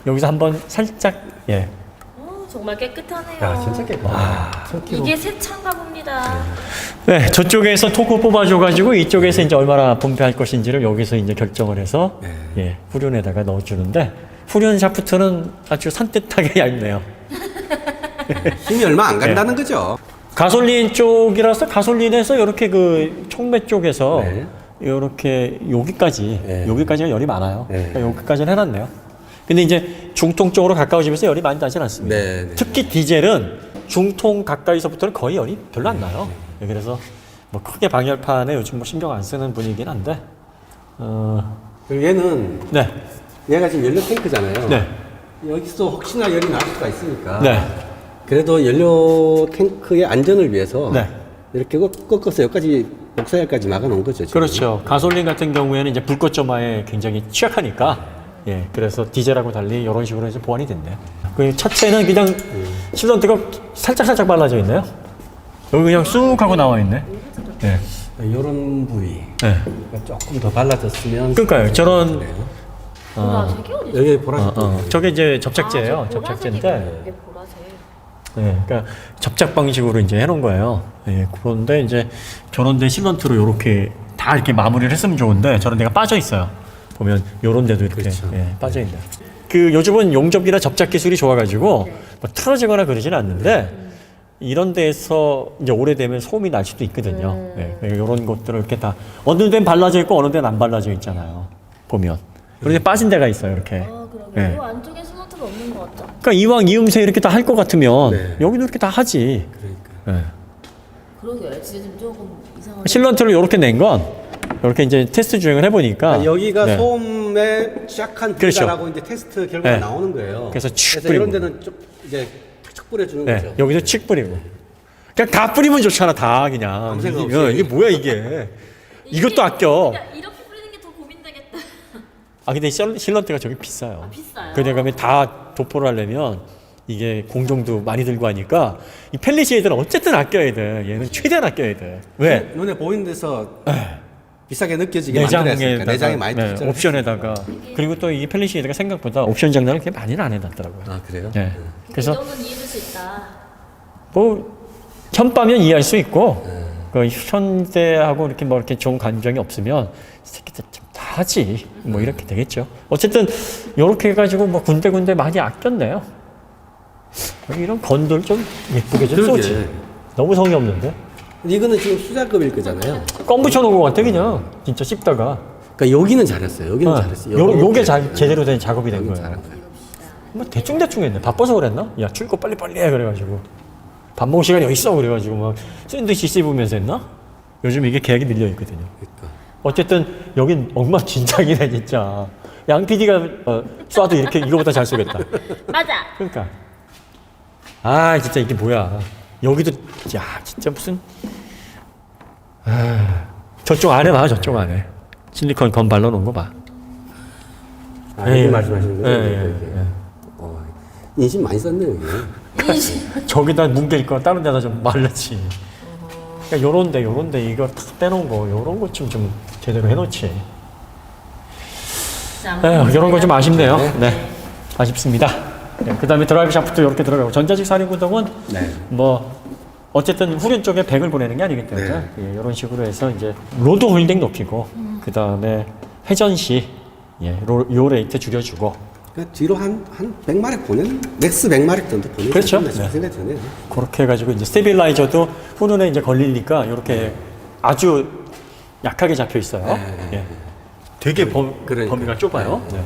Speaker 1: 여기서 한번 살짝, 예.
Speaker 3: 정말 깨끗하네요.
Speaker 2: 야 진짜 깨끗하다.
Speaker 3: 이게 새 차인가 봅니다.
Speaker 1: 네, 저쪽에서 토크 뽑아줘가지고 이쪽에서 이제 얼마나 분배할 것인지를 여기서 이제 결정을 해서 예, 후륜에다가 넣어주는데 후륜 샤프트는 아주 산뜻하게 얇네요.
Speaker 2: 힘이 얼마 안 간다는 거죠.
Speaker 1: 가솔린 쪽이라서 가솔린에서 이렇게 그 촉매 쪽에서
Speaker 2: 네.
Speaker 1: 이렇게 여기까지
Speaker 2: 네.
Speaker 1: 여기까지가 열이 많아요.
Speaker 2: 네.
Speaker 1: 그러니까 여기까지는 해놨네요. 근데 이제 중통 쪽으로 가까워지면서 열이 많이 나진 않습니다.
Speaker 2: 네, 네.
Speaker 1: 특히 디젤은 중통 가까이서부터는 거의 열이 별로 안 나요. 네, 그래서 뭐 크게 방열판에 요즘 뭐 신경 안 쓰는 분위기긴 한데,
Speaker 2: 그리고 얘는
Speaker 1: 네,
Speaker 2: 얘가 지금 연료 탱크잖아요.
Speaker 1: 네,
Speaker 2: 여기서 혹시나 열이 날 수가 있으니까.
Speaker 1: 네,
Speaker 2: 그래도 연료 탱크의 안전을 위해서
Speaker 1: 네.
Speaker 2: 이렇게 꺾어서 여기까지 복사열까지 막아놓은 거죠. 지금.
Speaker 1: 그렇죠. 가솔린 같은 경우에는 이제 불꽃 점화에 굉장히 취약하니까. 예, 그래서 디젤하고 달리 이런 식으로 해서 보완이 됐네요. 그 차체는 그냥 실런트가 살짝 발라져 있네요. 여기 그냥 쑥 하고 나와 있네. 네.
Speaker 2: 이런 부위
Speaker 1: 네.
Speaker 2: 조금 더 발라졌으면.
Speaker 1: 그러니까요. 저런
Speaker 3: 보라색이 어디?
Speaker 2: 여기 보라색.
Speaker 1: 저게 이제 접착제예요.
Speaker 3: 저 보라색이구나.
Speaker 1: 접착제인데.
Speaker 3: 이게 보라색.
Speaker 1: 네, 그러니까 접착 방식으로 이제 해놓은 거예요. 예, 그런데 이제 저런데 실런트로 이렇게 다 이렇게 마무리를 했으면 좋은데 저런 데가 빠져 있어요. 보면 요런 데도 이렇게
Speaker 2: 그렇죠.
Speaker 1: 예, 빠져 있네요. 그 요즘은 용접이나 접착 기술이 좋아가지고 뭐 틀어지거나 그러지는 않는데 이런 데서 이제 오래되면 소음이 날 수도 있거든요. 예, 이런 것들을 이렇게 다 어느 데는 발라져 있고 어느 데는 안 발라져 있잖아요. 보면 그런데 빠진 데가 있어요. 이렇게.
Speaker 3: 그러게.
Speaker 1: 예.
Speaker 3: 이 안쪽에 슬로트가 없는 것 같죠?
Speaker 1: 그러니까 이왕 이음새 이렇게 다 할 것 같으면
Speaker 2: 네.
Speaker 1: 여기도 이렇게 다 하지.
Speaker 2: 그러니까.
Speaker 1: 예.
Speaker 3: 그러게요. 진짜 좀 조금 이상하게.
Speaker 1: 실런트를 이렇게 낸 건 이렇게 이제 테스트 주행을 해보니까
Speaker 2: 여기가
Speaker 1: 네.
Speaker 2: 소음에 취약한
Speaker 1: 그렇죠.
Speaker 2: 부위다라고 이제 테스트 결과가
Speaker 1: 네.
Speaker 2: 나오는 거예요.
Speaker 1: 그래서 칙
Speaker 2: 이런
Speaker 1: 뿌리고.
Speaker 2: 데는 좀 이제 척 뿌려주는
Speaker 1: 네,
Speaker 2: 거죠.
Speaker 1: 여기서 칙 뿌리고 그냥 다 뿌리면 좋잖아, 다 그냥.
Speaker 2: 아무 생각
Speaker 1: 이게,
Speaker 2: 없이.
Speaker 1: 이게 뭐야 이게? 이것도 아껴.
Speaker 3: 그러니까 이렇게 뿌리는 게 더 고민되겠다.
Speaker 1: 아 근데 실런트가 저기 비싸요.
Speaker 3: 아, 비싸요?
Speaker 1: 그러다 가면 다 도포를 하려면 이게 공정도 많이 들고 하니까 이 펠리시에이드는 어쨌든 아껴야 돼. 얘는 최대한 아껴야 돼. 왜?
Speaker 2: 눈에 보이는 데서 비싸게 느껴지게 만들었으니까
Speaker 1: 내장에다가
Speaker 2: 내장이 많이
Speaker 1: 네,
Speaker 2: 들었잖아요.
Speaker 1: 옵션에다가 그리고 또 이 펠리시에이드가 생각보다 옵션 장난을 그렇게 많이는 안 해놨더라고요.
Speaker 2: 아 그래요?
Speaker 1: 네.
Speaker 3: 그
Speaker 1: 그래서
Speaker 3: 정도는 이해할 수 있다.
Speaker 1: 뭐 현빠면 이해할 수 있고 그 현대하고 이렇게 뭐 이렇게 좋은 감정이 없으면 새끼들 좀 다 하지 뭐 이렇게 되겠죠. 어쨌든 이렇게 해가지고 뭐 군데군데 많이 아꼈네요. 이런 건들 좀 예쁘게 좀
Speaker 2: 그러게.
Speaker 1: 쏘지. 너무 성의 없는데?
Speaker 2: 이거는 지금 수작업일 거잖아요.
Speaker 1: 껌 붙여놓은 것 같아 그냥 진짜 씹다가.
Speaker 2: 그러니까 여기는 잘했어요. 여기는 잘했어요.
Speaker 1: 요게 제대로 된 작업이 된
Speaker 2: 여기는
Speaker 1: 거예요.
Speaker 2: 잘한 거예요.
Speaker 1: 뭐 대충 했네. 바빠서 그랬나? 야 출고 빨리빨리 해 그래가지고 밥 먹을 시간이 어디 있어 그래가지고 막 샌드위치 씹으면서 했나? 요즘 이게 계약이 밀려 있거든요.
Speaker 2: 그러니까.
Speaker 1: 어쨌든 여긴 엉망진창이네 진짜. 양 PD가 쏴도 이렇게 이거보다 잘 쏘겠다.
Speaker 3: 맞아.
Speaker 1: 그러니까 아 진짜 이게 뭐야? 여기도 야 진짜 무슨 저쪽 안에 봐 저쪽 안에 실리콘 검 발라놓은 거 봐.
Speaker 2: 아, 여기 말씀하시는 거예요?
Speaker 1: 예, 예,
Speaker 2: 여기.
Speaker 1: 예.
Speaker 2: 인심 많이 썼네요. 여기.
Speaker 1: 저기다 뭉갤 거 다른 데다 좀 말랐지. 그러니까 요런데 이거 탁 빼놓은 거 요런 것 좀 제대로 해놓지. 에휴, 이런 거 좀 아쉽네요. 네, 아쉽습니다. 네, 그다음에 드라이브 샤프트 이렇게 들어가고 전자식 사륜구동은
Speaker 2: 네.
Speaker 1: 뭐 어쨌든 후륜 쪽에 100을 보내는 게 아니기 때문에
Speaker 2: 네.
Speaker 1: 예, 이런 식으로 해서 이제 로드 홀딩 높이고 그다음에 회전 시 요 레이트 줄여주고
Speaker 2: 그러니까 뒤로 한 100마력 보내는 맥스 100마력 정도 보내는
Speaker 1: 그렇죠.
Speaker 2: 생각이 드네요.
Speaker 1: 그렇게 해가지고 이제 스테빌라이저도 후륜에 이제 걸리니까 이렇게 아주 약하게 잡혀 있어요.
Speaker 2: 네.
Speaker 1: 예. 되게
Speaker 2: 그러니까.
Speaker 1: 범위가 좁아요. 네.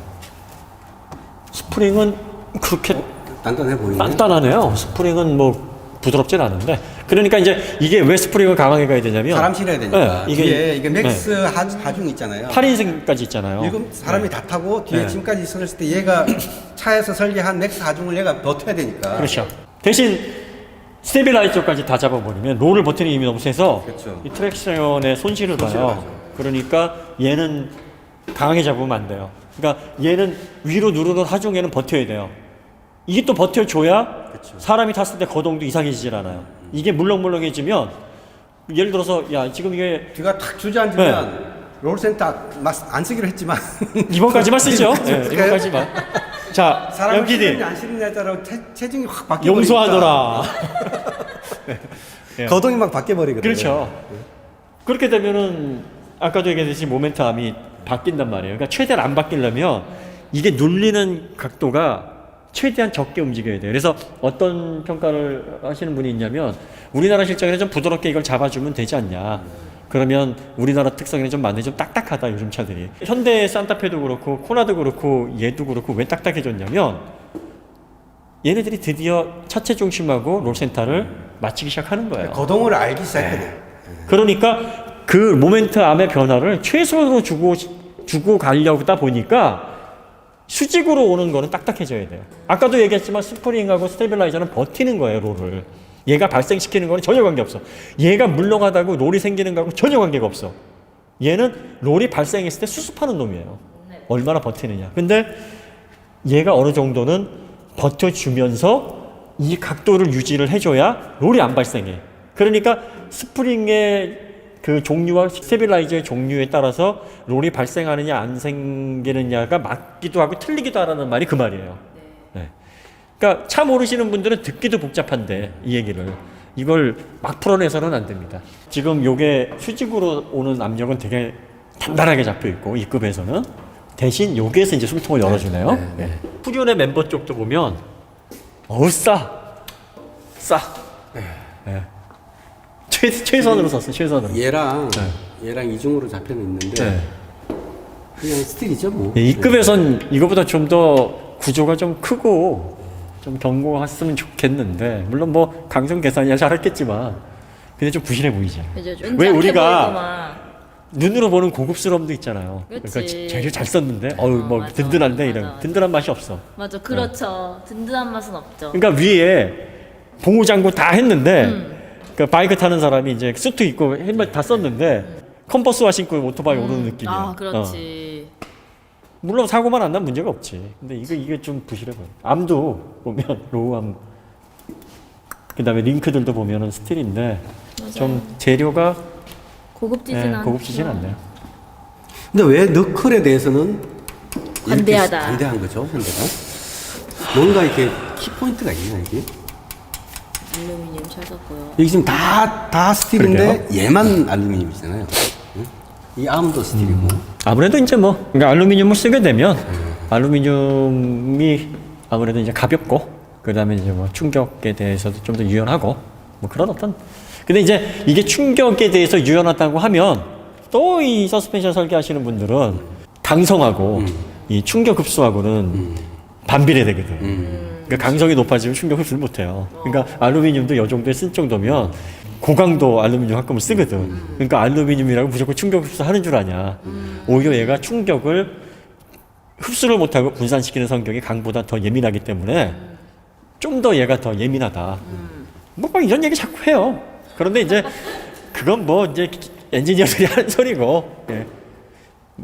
Speaker 1: 스프링은 그렇게
Speaker 2: 단단해 보이네요.
Speaker 1: 단단하네요. 스프링은 뭐 부드럽진 않은데. 그러니까 이제 이게 왜 스프링을 강하게 가야 되냐면
Speaker 2: 사람 실어야 되니까.
Speaker 1: 네,
Speaker 2: 이게 맥스 하중 있잖아요.
Speaker 1: 8인승까지 있잖아요.
Speaker 2: 지금 사람이 다 타고 뒤에
Speaker 1: 네.
Speaker 2: 짐까지 있었을 때 얘가 차에서 설계한 맥스 하중을 얘가 버텨야 되니까.
Speaker 1: 그렇죠. 대신 스테빌라이저까지 다 잡아버리면 롤을 버티는 힘이 너무 세서
Speaker 2: 그렇죠.
Speaker 1: 이 트랙션에 손실을 봐요. 그러니까 얘는 강하게 잡으면 안 돼요. 그러니까 얘는 위로 누르는 하중에는 버텨야 돼요. 이게 또 버텨줘야
Speaker 2: 그렇죠.
Speaker 1: 사람이 탔을 때 거동도 이상해지질 않아요. 이게 물렁물렁해지면 예를 들어서 야 지금 이게
Speaker 2: 뒤가 탁 주저앉으면 롤센터 안 쓰기로 했지만
Speaker 1: 이번까지만 쓰죠. 네,
Speaker 2: 그러니까요.
Speaker 1: 이번까지만. 자,
Speaker 2: 사람이
Speaker 1: MPD
Speaker 2: 실느냐 안 실느냐에 따라 체중이 확 바뀌어
Speaker 1: 용서하노라.
Speaker 2: 거동이 막 바뀌어 버리거든요.
Speaker 1: 그렇죠. 그렇게 되면은 아까도 얘기했듯이 모멘텀이 바뀐단 말이에요. 그러니까 최대한 안 바뀌려면 이게 눌리는 각도가 최대한 적게 움직여야 돼요. 그래서 어떤 평가를 하시는 분이 있냐면 우리나라 실정에는 좀 부드럽게 이걸 잡아주면 되지 않냐. 그러면 우리나라 특성에는 좀 맞네. 좀 딱딱하다 요즘 차들이. 현대 산타페도 그렇고 코나도 그렇고 얘도 그렇고 왜 딱딱해졌냐면 얘네들이 드디어 차체 중심하고 롤센터를 맞추기 시작하는 거예요.
Speaker 2: 거동을 알기 시작했네요.
Speaker 1: 그러니까 그 모멘트암의 변화를 최소로 주고 가려다 보니까 수직으로 오는 거는 딱딱해져야 돼요. 아까도 얘기했지만 스프링하고 스테빌라이저는 버티는 거예요, 롤을. 얘가 발생시키는 거는 전혀 관계없어. 얘가 물렁하다고 롤이 생기는 거하고 전혀 관계가 없어. 얘는 롤이 발생했을 때 수습하는 놈이에요. 얼마나 버티느냐. 근데 얘가 어느 정도는 버텨주면서 이 각도를 유지를 해줘야 롤이 안 발생해. 그러니까 스프링의 그 종류와 스테빌라이저의 종류에 따라서 롤이 발생하느냐 안 생기느냐가 맞기도 하고 틀리기도 하라는 말이 그 말이에요. 네. 그러니까 차 모르시는 분들은 듣기도 복잡한데 이 얘기를 이걸 막 풀어내서는 안 됩니다. 지금 요게 수직으로 오는 압력은 되게 단단하게 잡혀 있고 이 급에서는 대신 여기에서 이제 숨통을 열어주네요. 네. 후륜의 멤버 쪽도 보면 어우 싸. 네. 최선으로 썼어 최선으로.
Speaker 2: 얘랑 이중으로 잡혀는 있는데
Speaker 1: 네.
Speaker 2: 그냥 스틸이죠 뭐.
Speaker 1: 이 급에선 이거보다 좀 더 구조가 좀 크고 좀 견고했으면 좋겠는데 물론 뭐 강성 계산이야 잘했겠지만 근데 좀 부실해 보이지.
Speaker 3: 그죠.
Speaker 1: 왜 우리가 눈으로 보는 고급스러움도 있잖아요.
Speaker 3: 그치.
Speaker 1: 그러니까 재료 잘 썼는데 어우 뭐
Speaker 3: 맞아,
Speaker 1: 든든한데
Speaker 3: 맞아,
Speaker 1: 이런
Speaker 3: 맞아.
Speaker 1: 든든한 맛이 없어.
Speaker 3: 맞아, 그렇죠. 든든한 맛은 없죠.
Speaker 1: 그러니까 위에 보호장구 다 했는데 그 바이크 타는 사람이 이제 수트 입고 헬멧 다 썼는데 컨버스화 신고 오토바이 오르는 느낌이야.
Speaker 3: 아, 그렇지.
Speaker 1: 물론 사고만 안 나면 문제가 없지. 근데 이게 좀 부실해 보여. 암도 보면 로우암. 그다음에 링크들도 보면은 스틸인데
Speaker 3: 맞아요.
Speaker 1: 좀 재료가
Speaker 3: 고급지진
Speaker 1: 예,
Speaker 3: 않죠.
Speaker 1: 고급지진 않네요.
Speaker 2: 근데 왜 너클에 대해서는
Speaker 3: 관대하다.
Speaker 2: 이렇게 관대한 거죠, 현대가? 뭔가 이렇게 키포인트가 있나 이게?
Speaker 3: 알루미늄 잘 썼고요.
Speaker 2: 이게 지금 다 스틸인데 얘만 알루미늄이잖아요. 응? 이 암도 스틸이고.
Speaker 1: 아무래도 이제 뭐 그러니까 알루미늄을 쓰게 되면 알루미늄이 아무래도 이제 가볍고 그다음에 이제 뭐 충격에 대해서도 좀 더 유연하고 뭐 그런 어떤 근데 이제 이게 충격에 대해서 유연하다고 하면 또 이 서스펜션 설계하시는 분들은 강성하고 이 충격 흡수하고는 반비례 되거든. 그러니까 강성이 높아지면 충격 흡수를 못 해요. 그러니까 알루미늄도 이 정도에 쓸 정도면 고강도 알루미늄 합금을 쓰거든. 그러니까 알루미늄이라고 무조건 충격 흡수하는 줄 아냐. 오히려 얘가 충격을 흡수를 못하고 분산시키는 성격이 강보다 더 예민하기 때문에 좀 더 얘가 더 예민하다. 뭐 이런 얘기 자꾸 해요. 그런데 이제 그건 뭐 이제 엔지니어들이 하는 소리고 예.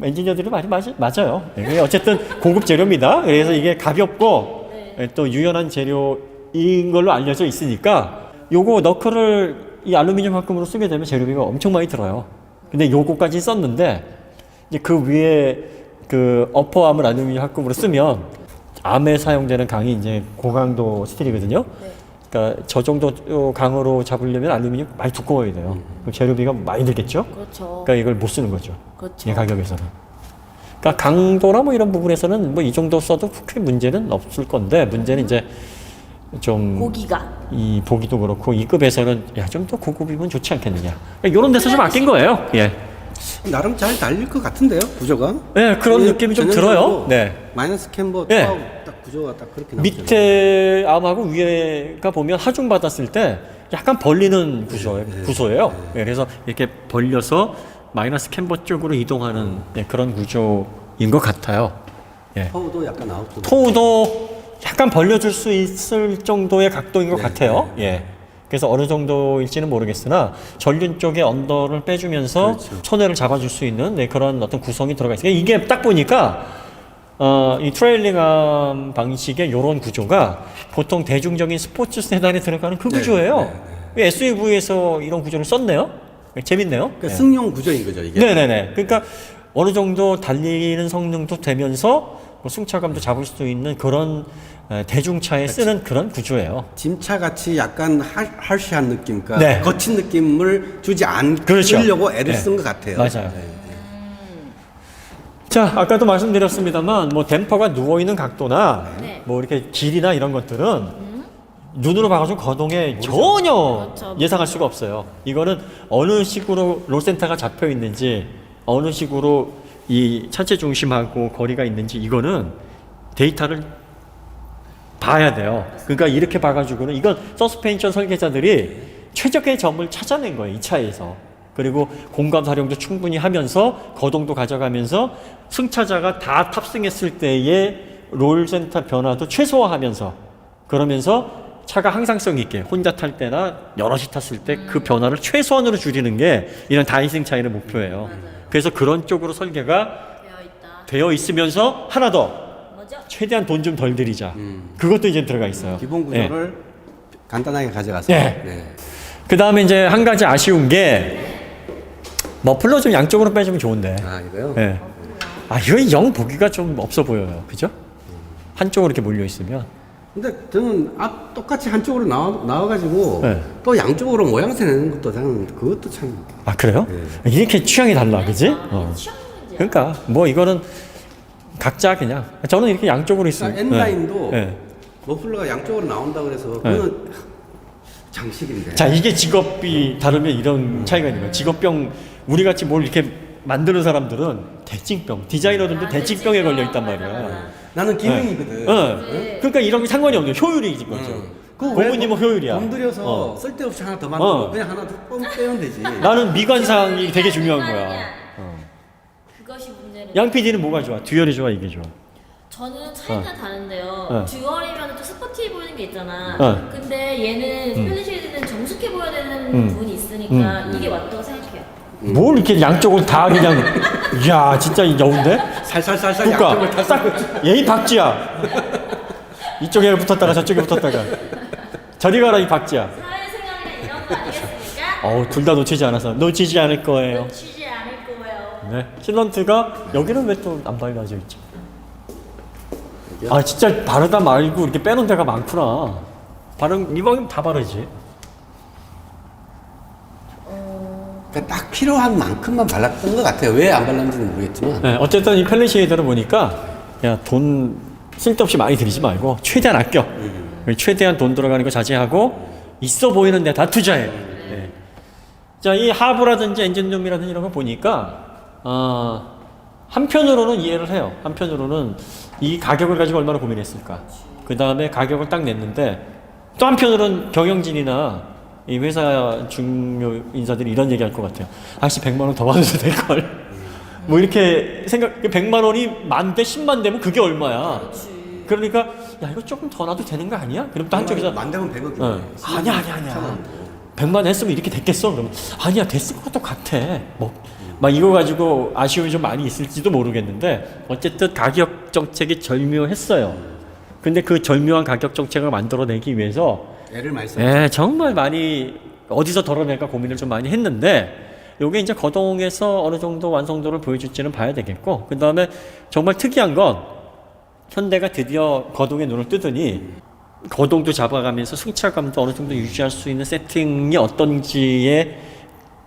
Speaker 1: 엔지니어들이 말이 맞아요. 예. 어쨌든 고급 재료입니다. 그래서 이게 가볍고 예, 또 유연한 재료인 걸로 알려져 있으니까 요거 너클을 이 알루미늄 합금으로 쓰게 되면 재료비가 엄청 많이 들어요. 근데 요거까지 썼는데 이제 그 위에 그 어퍼암을 알루미늄 합금으로 쓰면 암에 사용되는 강이 이제 고강도 스틸이거든요. 그러니까 저 정도 강으로 잡으려면 알루미늄 많이 두꺼워야 돼요. 그럼 재료비가 많이 들겠죠.
Speaker 3: 그렇죠.
Speaker 1: 그러니까 이걸 못 쓰는 거죠.
Speaker 3: 그렇죠.
Speaker 1: 이 가격에서는. 그러니까 강도나 뭐 이런 부분에서는 뭐 이 정도 써도 크게 문제는 없을 건데 문제는 이제 좀
Speaker 3: 고기가.
Speaker 1: 이 보기도 그렇고 이 급에서는 야 좀 더 고급이면 좋지 않겠느냐. 이런 데서 좀 아낀 거예요. 예.
Speaker 2: 나름 잘 달릴 것 같은데요, 구조가?
Speaker 1: 네, 그런 느낌이 좀 들어요. 네.
Speaker 2: 마이너스 캠버
Speaker 1: 네.
Speaker 2: 딱 구조가 딱 그렇게 나오죠.
Speaker 1: 밑에 암하고 위에가 보면 하중 받았을 때 약간 벌리는 구조예요. 네, 그래서 이렇게 벌려서 마이너스 캠버 쪽으로 이동하는 네, 그런 구조인 것 같아요. 예.
Speaker 2: 터우도 약간 아웃도.
Speaker 1: 토우도 약간 벌려줄 수 있을 정도의 각도인 것 같아요. 예. 그래서 어느 정도일지는 모르겠으나 전륜 쪽에 언더를 빼주면서
Speaker 2: 그렇죠.
Speaker 1: 손해를 잡아줄 수 있는 네, 그런 어떤 구성이 들어가 있어요. 이게 딱 보니까 이 트레일링암 방식의 이런 구조가 보통 대중적인 스포츠 세단에 들어가는 그 구조예요. SUV에서 이런 구조를 썼네요. 재밌네요.
Speaker 2: 그러니까 승용 구조인 거죠, 이게.
Speaker 1: 네네네. 그러니까 어느 정도 달리는 성능도 되면서 뭐 승차감도 잡을 수 있는 그런 대중차에 쓰는 그런 구조예요.
Speaker 2: 짐차 같이 약간 harsh한 느낌, 그러니까
Speaker 1: 네.
Speaker 2: 거친 느낌을 주지
Speaker 1: 그렇죠.
Speaker 2: 않으려고 애를
Speaker 1: 네.
Speaker 2: 쓴 것 같아요.
Speaker 1: 맞아요.
Speaker 2: 네.
Speaker 1: 자, 아까도 말씀드렸습니다만 뭐 댐퍼가 누워 있는 각도나
Speaker 3: 네.
Speaker 1: 뭐 이렇게 길이나 이런 것들은 눈으로 봐가지고 거동에 전혀
Speaker 3: 그렇죠.
Speaker 1: 예상할 수가 없어요. 이거는 어느 식으로 롤센터가 잡혀 있는지 어느 식으로 이 차체 중심하고 거리가 있는지 이거는 데이터를 봐야 돼요. 그러니까 이렇게 봐가지고는 이건 서스펜션 설계자들이 최적의 점을 찾아낸 거예요. 이 차에서. 그리고 공간 활용도 충분히 하면서 거동도 가져가면서 승차자가 다 탑승했을 때의 롤센터 변화도 최소화하면서 그러면서 차가 항상성 있게 혼자 탈 때나 여럿이 탔을 때 그 변화를 최소한으로 줄이는 게 이런 다이싱 차이의 목표예요. 그래서 그런 쪽으로 설계가
Speaker 3: 되어 있다.
Speaker 1: 되어 있으면서 하나 더
Speaker 3: 뭐죠?
Speaker 1: 최대한 돈 좀 덜 들이자. 그것도 이제 들어가 있어요.
Speaker 2: 기본
Speaker 1: 예.
Speaker 2: 구조를 간단하게 가져가서.
Speaker 1: 네.
Speaker 2: 네.
Speaker 1: 그 다음에 이제 한 가지 아쉬운 게 머플러 좀 양쪽으로 빼주면 좋은데.
Speaker 2: 아, 이거요?
Speaker 1: 예. 아, 이거 영 보기가 좀 없어 보여요. 그죠? 한쪽으로 이렇게 몰려 있으면.
Speaker 2: 근데 저는 똑같이 한쪽으로 나와가지고
Speaker 1: 네.
Speaker 2: 또 양쪽으로 모양새 내는 것도 저는 그것도 참.
Speaker 1: 아, 그래요? 이렇게 취향이 달라. 그지?
Speaker 3: 취향 문제야.
Speaker 1: 그러니까 뭐 이거는 각자 그냥 저는 이렇게 양쪽으로 있어요.
Speaker 2: N라인도
Speaker 1: 네.
Speaker 2: 머플러가 양쪽으로 나온다 그래서 그거는 장식인데.
Speaker 1: 자, 이게 직업이 다르면 이런 차이가 있는 거예요. 직업병 우리 같이 뭘 이렇게 만드는 사람들은 대칭병, 디자이너들도 대칭병에 걸려 있단 말이야.
Speaker 2: 나는 기능이거든.
Speaker 1: 그러니까 이런 게 상관이 없는 거예요. 효율이 거죠. 고모님은 효율이야.
Speaker 2: 돈 들여서 쓸데없이 하나 더 만들고 그냥 하나 더 빼면 되지.
Speaker 1: 나는 미관상이 되게 중요한 거야.
Speaker 3: 그것이 문제는.
Speaker 1: 양 PD는 뭐가 좋아? 듀얼이 좋아, 이게 좋아?
Speaker 3: 저는 차이는 다른데요.
Speaker 1: 어.
Speaker 3: 듀얼이면 좀 스포티해 보이는 게 있잖아.
Speaker 1: 어.
Speaker 3: 근데 얘는 스플릿쉐이드는 정숙해 보여야 되는 부분이 있으니까 이게 맞다고 생각해요.
Speaker 1: 뭘 이렇게 양쪽을 다 그냥 야 진짜 여운데?
Speaker 2: 살살살살 양쪽을
Speaker 1: 그러니까
Speaker 2: 다
Speaker 1: 딱 예의 박지야. 이쪽에 붙었다가 저쪽에 붙었다가 저리 가라 이 박지야.
Speaker 3: 사회생활이나 이런 거 아니겠습니까?
Speaker 1: 둘 다 놓치지 않아서 놓치지 않을 거예요.
Speaker 3: 놓치지 않을 거예요.
Speaker 1: 네. 실런트가 여기는 왜 또 안 발라져 있지? 아 진짜 바르다 말고 이렇게 빼놓은 데가 많구나. 이왕이면 다 바르지.
Speaker 2: 그러니까 딱 필요한 만큼만 발랐던 것 같아요. 왜 안 발랐는지는 모르겠지만.
Speaker 1: 네, 어쨌든 이 펠리 쉐이더를 보니까 야 돈 쓸데없이 많이 들이지 말고 최대한 아껴. 최대한 돈 들어가는 거 자제하고 있어 보이는 데 다 투자해. 네. 자, 이 하부라든지 엔진룸이라든지 이런 거 보니까 한편으로는 이해를 해요. 한편으로는 이 가격을 가지고 얼마나 고민했을까. 그 다음에 가격을 딱 냈는데 또 한편으로는 경영진이나 이 회사 중요 인사들이 이런 얘기 할 것 같아요. 아씨 100만 원 더 받아도 될걸. 뭐 이렇게 100만 원이 만 대 10만 되면 그게 얼마야. 그러니까 야 이거 조금 더 놔도 되는 거 아니야? 그럼 또 한쪽에서
Speaker 2: 만대면 100억이네.
Speaker 1: 아니야 100만 원 했으면 이렇게 됐겠어? 그러면 아니야 됐을 것도 같아. 막 이거 가지고 아쉬움이 좀 많이 있을지도 모르겠는데 어쨌든 가격 정책이 절묘했어요. 근데 그 절묘한 가격 정책을 만들어내기 위해서
Speaker 2: 애를 많이 썼어요.
Speaker 1: 정말 많이 어디서 덜어낼까 고민을 좀 많이 했는데 요게 이제 거동에서 어느 정도 완성도를 보여줄지는 봐야 되겠고 그 다음에 정말 특이한 건 현대가 드디어 거동에 눈을 뜨더니 거동도 잡아가면서 승차감도 어느 정도 유지할 수 있는 세팅이 어떤지에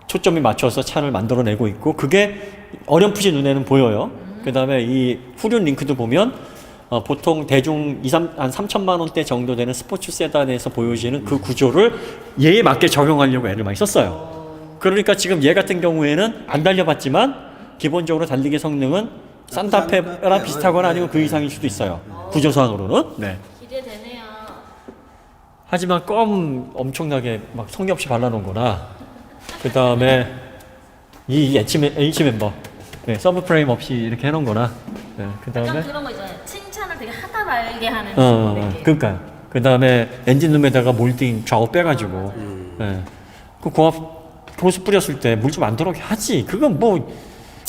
Speaker 1: 초점이 맞춰서 차를 만들어내고 있고 그게 어렴풋이 눈에는 보여요. 그 다음에 이 후륜 링크도 보면 보통 대중 한 3천만 원대 정도 되는 스포츠 세단에서 보여지는 그 구조를 얘에 맞게 적용하려고 애를 많이 썼어요. 그러니까 지금 얘 같은 경우에는 안 달려봤지만 기본적으로 달리기 성능은 산타페랑 비슷하거나 아니면 그 이상일 수도 있어요. 구조상으로는. 네.
Speaker 3: 기대되네요.
Speaker 1: 하지만 껌 엄청나게 막 성의 없이 발라놓은 거나 그 다음에 이 H 멤버 서브 프레임 없이 이렇게 해놓은 거나 그 다음에
Speaker 3: 약간 그런 거 있잖아요. 칭찬을 되게 하다 말게 하는 느낌.
Speaker 1: 그러니까 그 다음에 엔진룸에다가 몰딩 좌우 빼가지고 그 고압 호스 뿌렸을 때 물 좀 안 들어오게 하지. 그건 뭐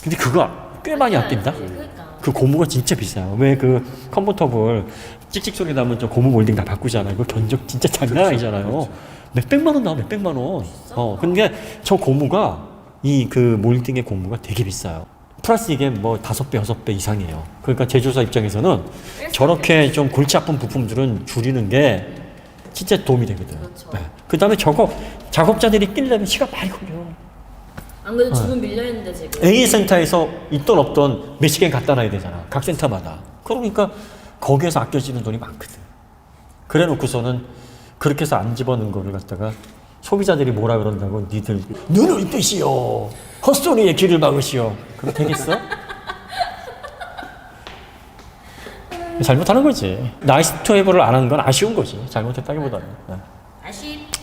Speaker 1: 근데 그거 꽤 많이 아낀다.
Speaker 3: 그러니까.
Speaker 1: 그 고무가 진짜 비싸요. 왜 그 컨버터블 찍찍 소리 나면 저 고무 몰딩 다 바꾸잖아요. 그 견적 진짜 장난 아니잖아요. 몇백만 원 나와 몇백만 원. 근데 저 고무가 이 그 몰딩의 고무가 되게 비싸요. 플러스 이게 뭐 5배 6배 이상이에요. 그러니까 제조사 입장에서는 저렇게 좀 골치 아픈 부품들은 줄이는 게 진짜 도움이 되거든.
Speaker 3: 그렇죠.
Speaker 1: 그 다음에 저거 작업자들이 끼려면 시간 많이 걸려.
Speaker 3: 안 그래도 주문 밀려있는데 지금.
Speaker 1: A 센터에서 있던 없던 몇 시간 갖다 놔야 되잖아. 각 센터마다. 그러니까 거기에서 아껴지는 돈이 많거든. 그래 놓고서는 그렇게 해서 안 집어넣은 거를 갖다가 소비자들이 뭐라 그런다고 니들 눈을 뜨시오. 헛소리에 귀를 막으시오. 그럼 되겠어? 잘못하는 거지. 나이스 투 해버를 안 하는 건 아쉬운 거지. 잘못했다기보다는.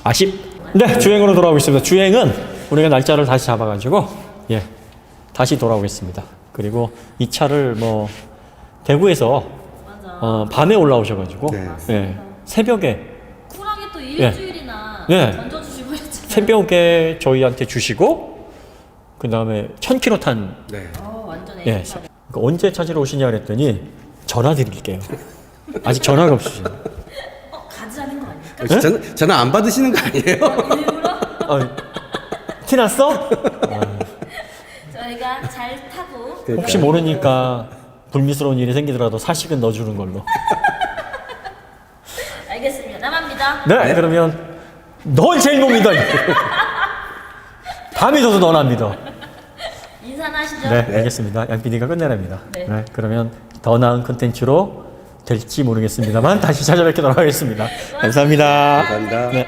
Speaker 1: 아쉽. 네, 주행으로 돌아오고 있습니다. 주행은 우리가 날짜를 다시 잡아가지고 다시 돌아오겠습니다. 그리고 이 차를 뭐 대구에서 밤에 올라오셔가지고 새벽에
Speaker 3: 쿨하게 또 일주일이나 던져주시고 하셨잖아요.
Speaker 1: 새벽에 저희한테 주시고 그 다음에 1000km 탄.
Speaker 3: 완전
Speaker 1: 그러니까 언제 찾으러 오시냐 그랬더니 전화 드릴게요. 아직 전화가 없으시죠.
Speaker 3: 가지라는 거 아닙니까?
Speaker 2: 전화 안 받으시는 거 아니에요?
Speaker 3: 일부러
Speaker 1: 티 났어?
Speaker 3: 저희가 잘 타고
Speaker 1: 혹시 모르니까 불미스러운 일이 생기더라도 사식은 넣어주는 걸로.
Speaker 3: 알겠습니다. 남합니다.
Speaker 1: 네, 그러면 널 제일 못 믿어. 다 믿어도 넌 안 믿어.
Speaker 3: 인사나 하시죠.
Speaker 1: 네, 알겠습니다. 양 PD가 끝내랍니다.
Speaker 3: 네.
Speaker 1: 그러면 더 나은 컨텐츠로 될지 모르겠습니다만 다시 찾아뵙도록 하겠습니다. 감사합니다.
Speaker 2: 감사합니다.
Speaker 1: 네.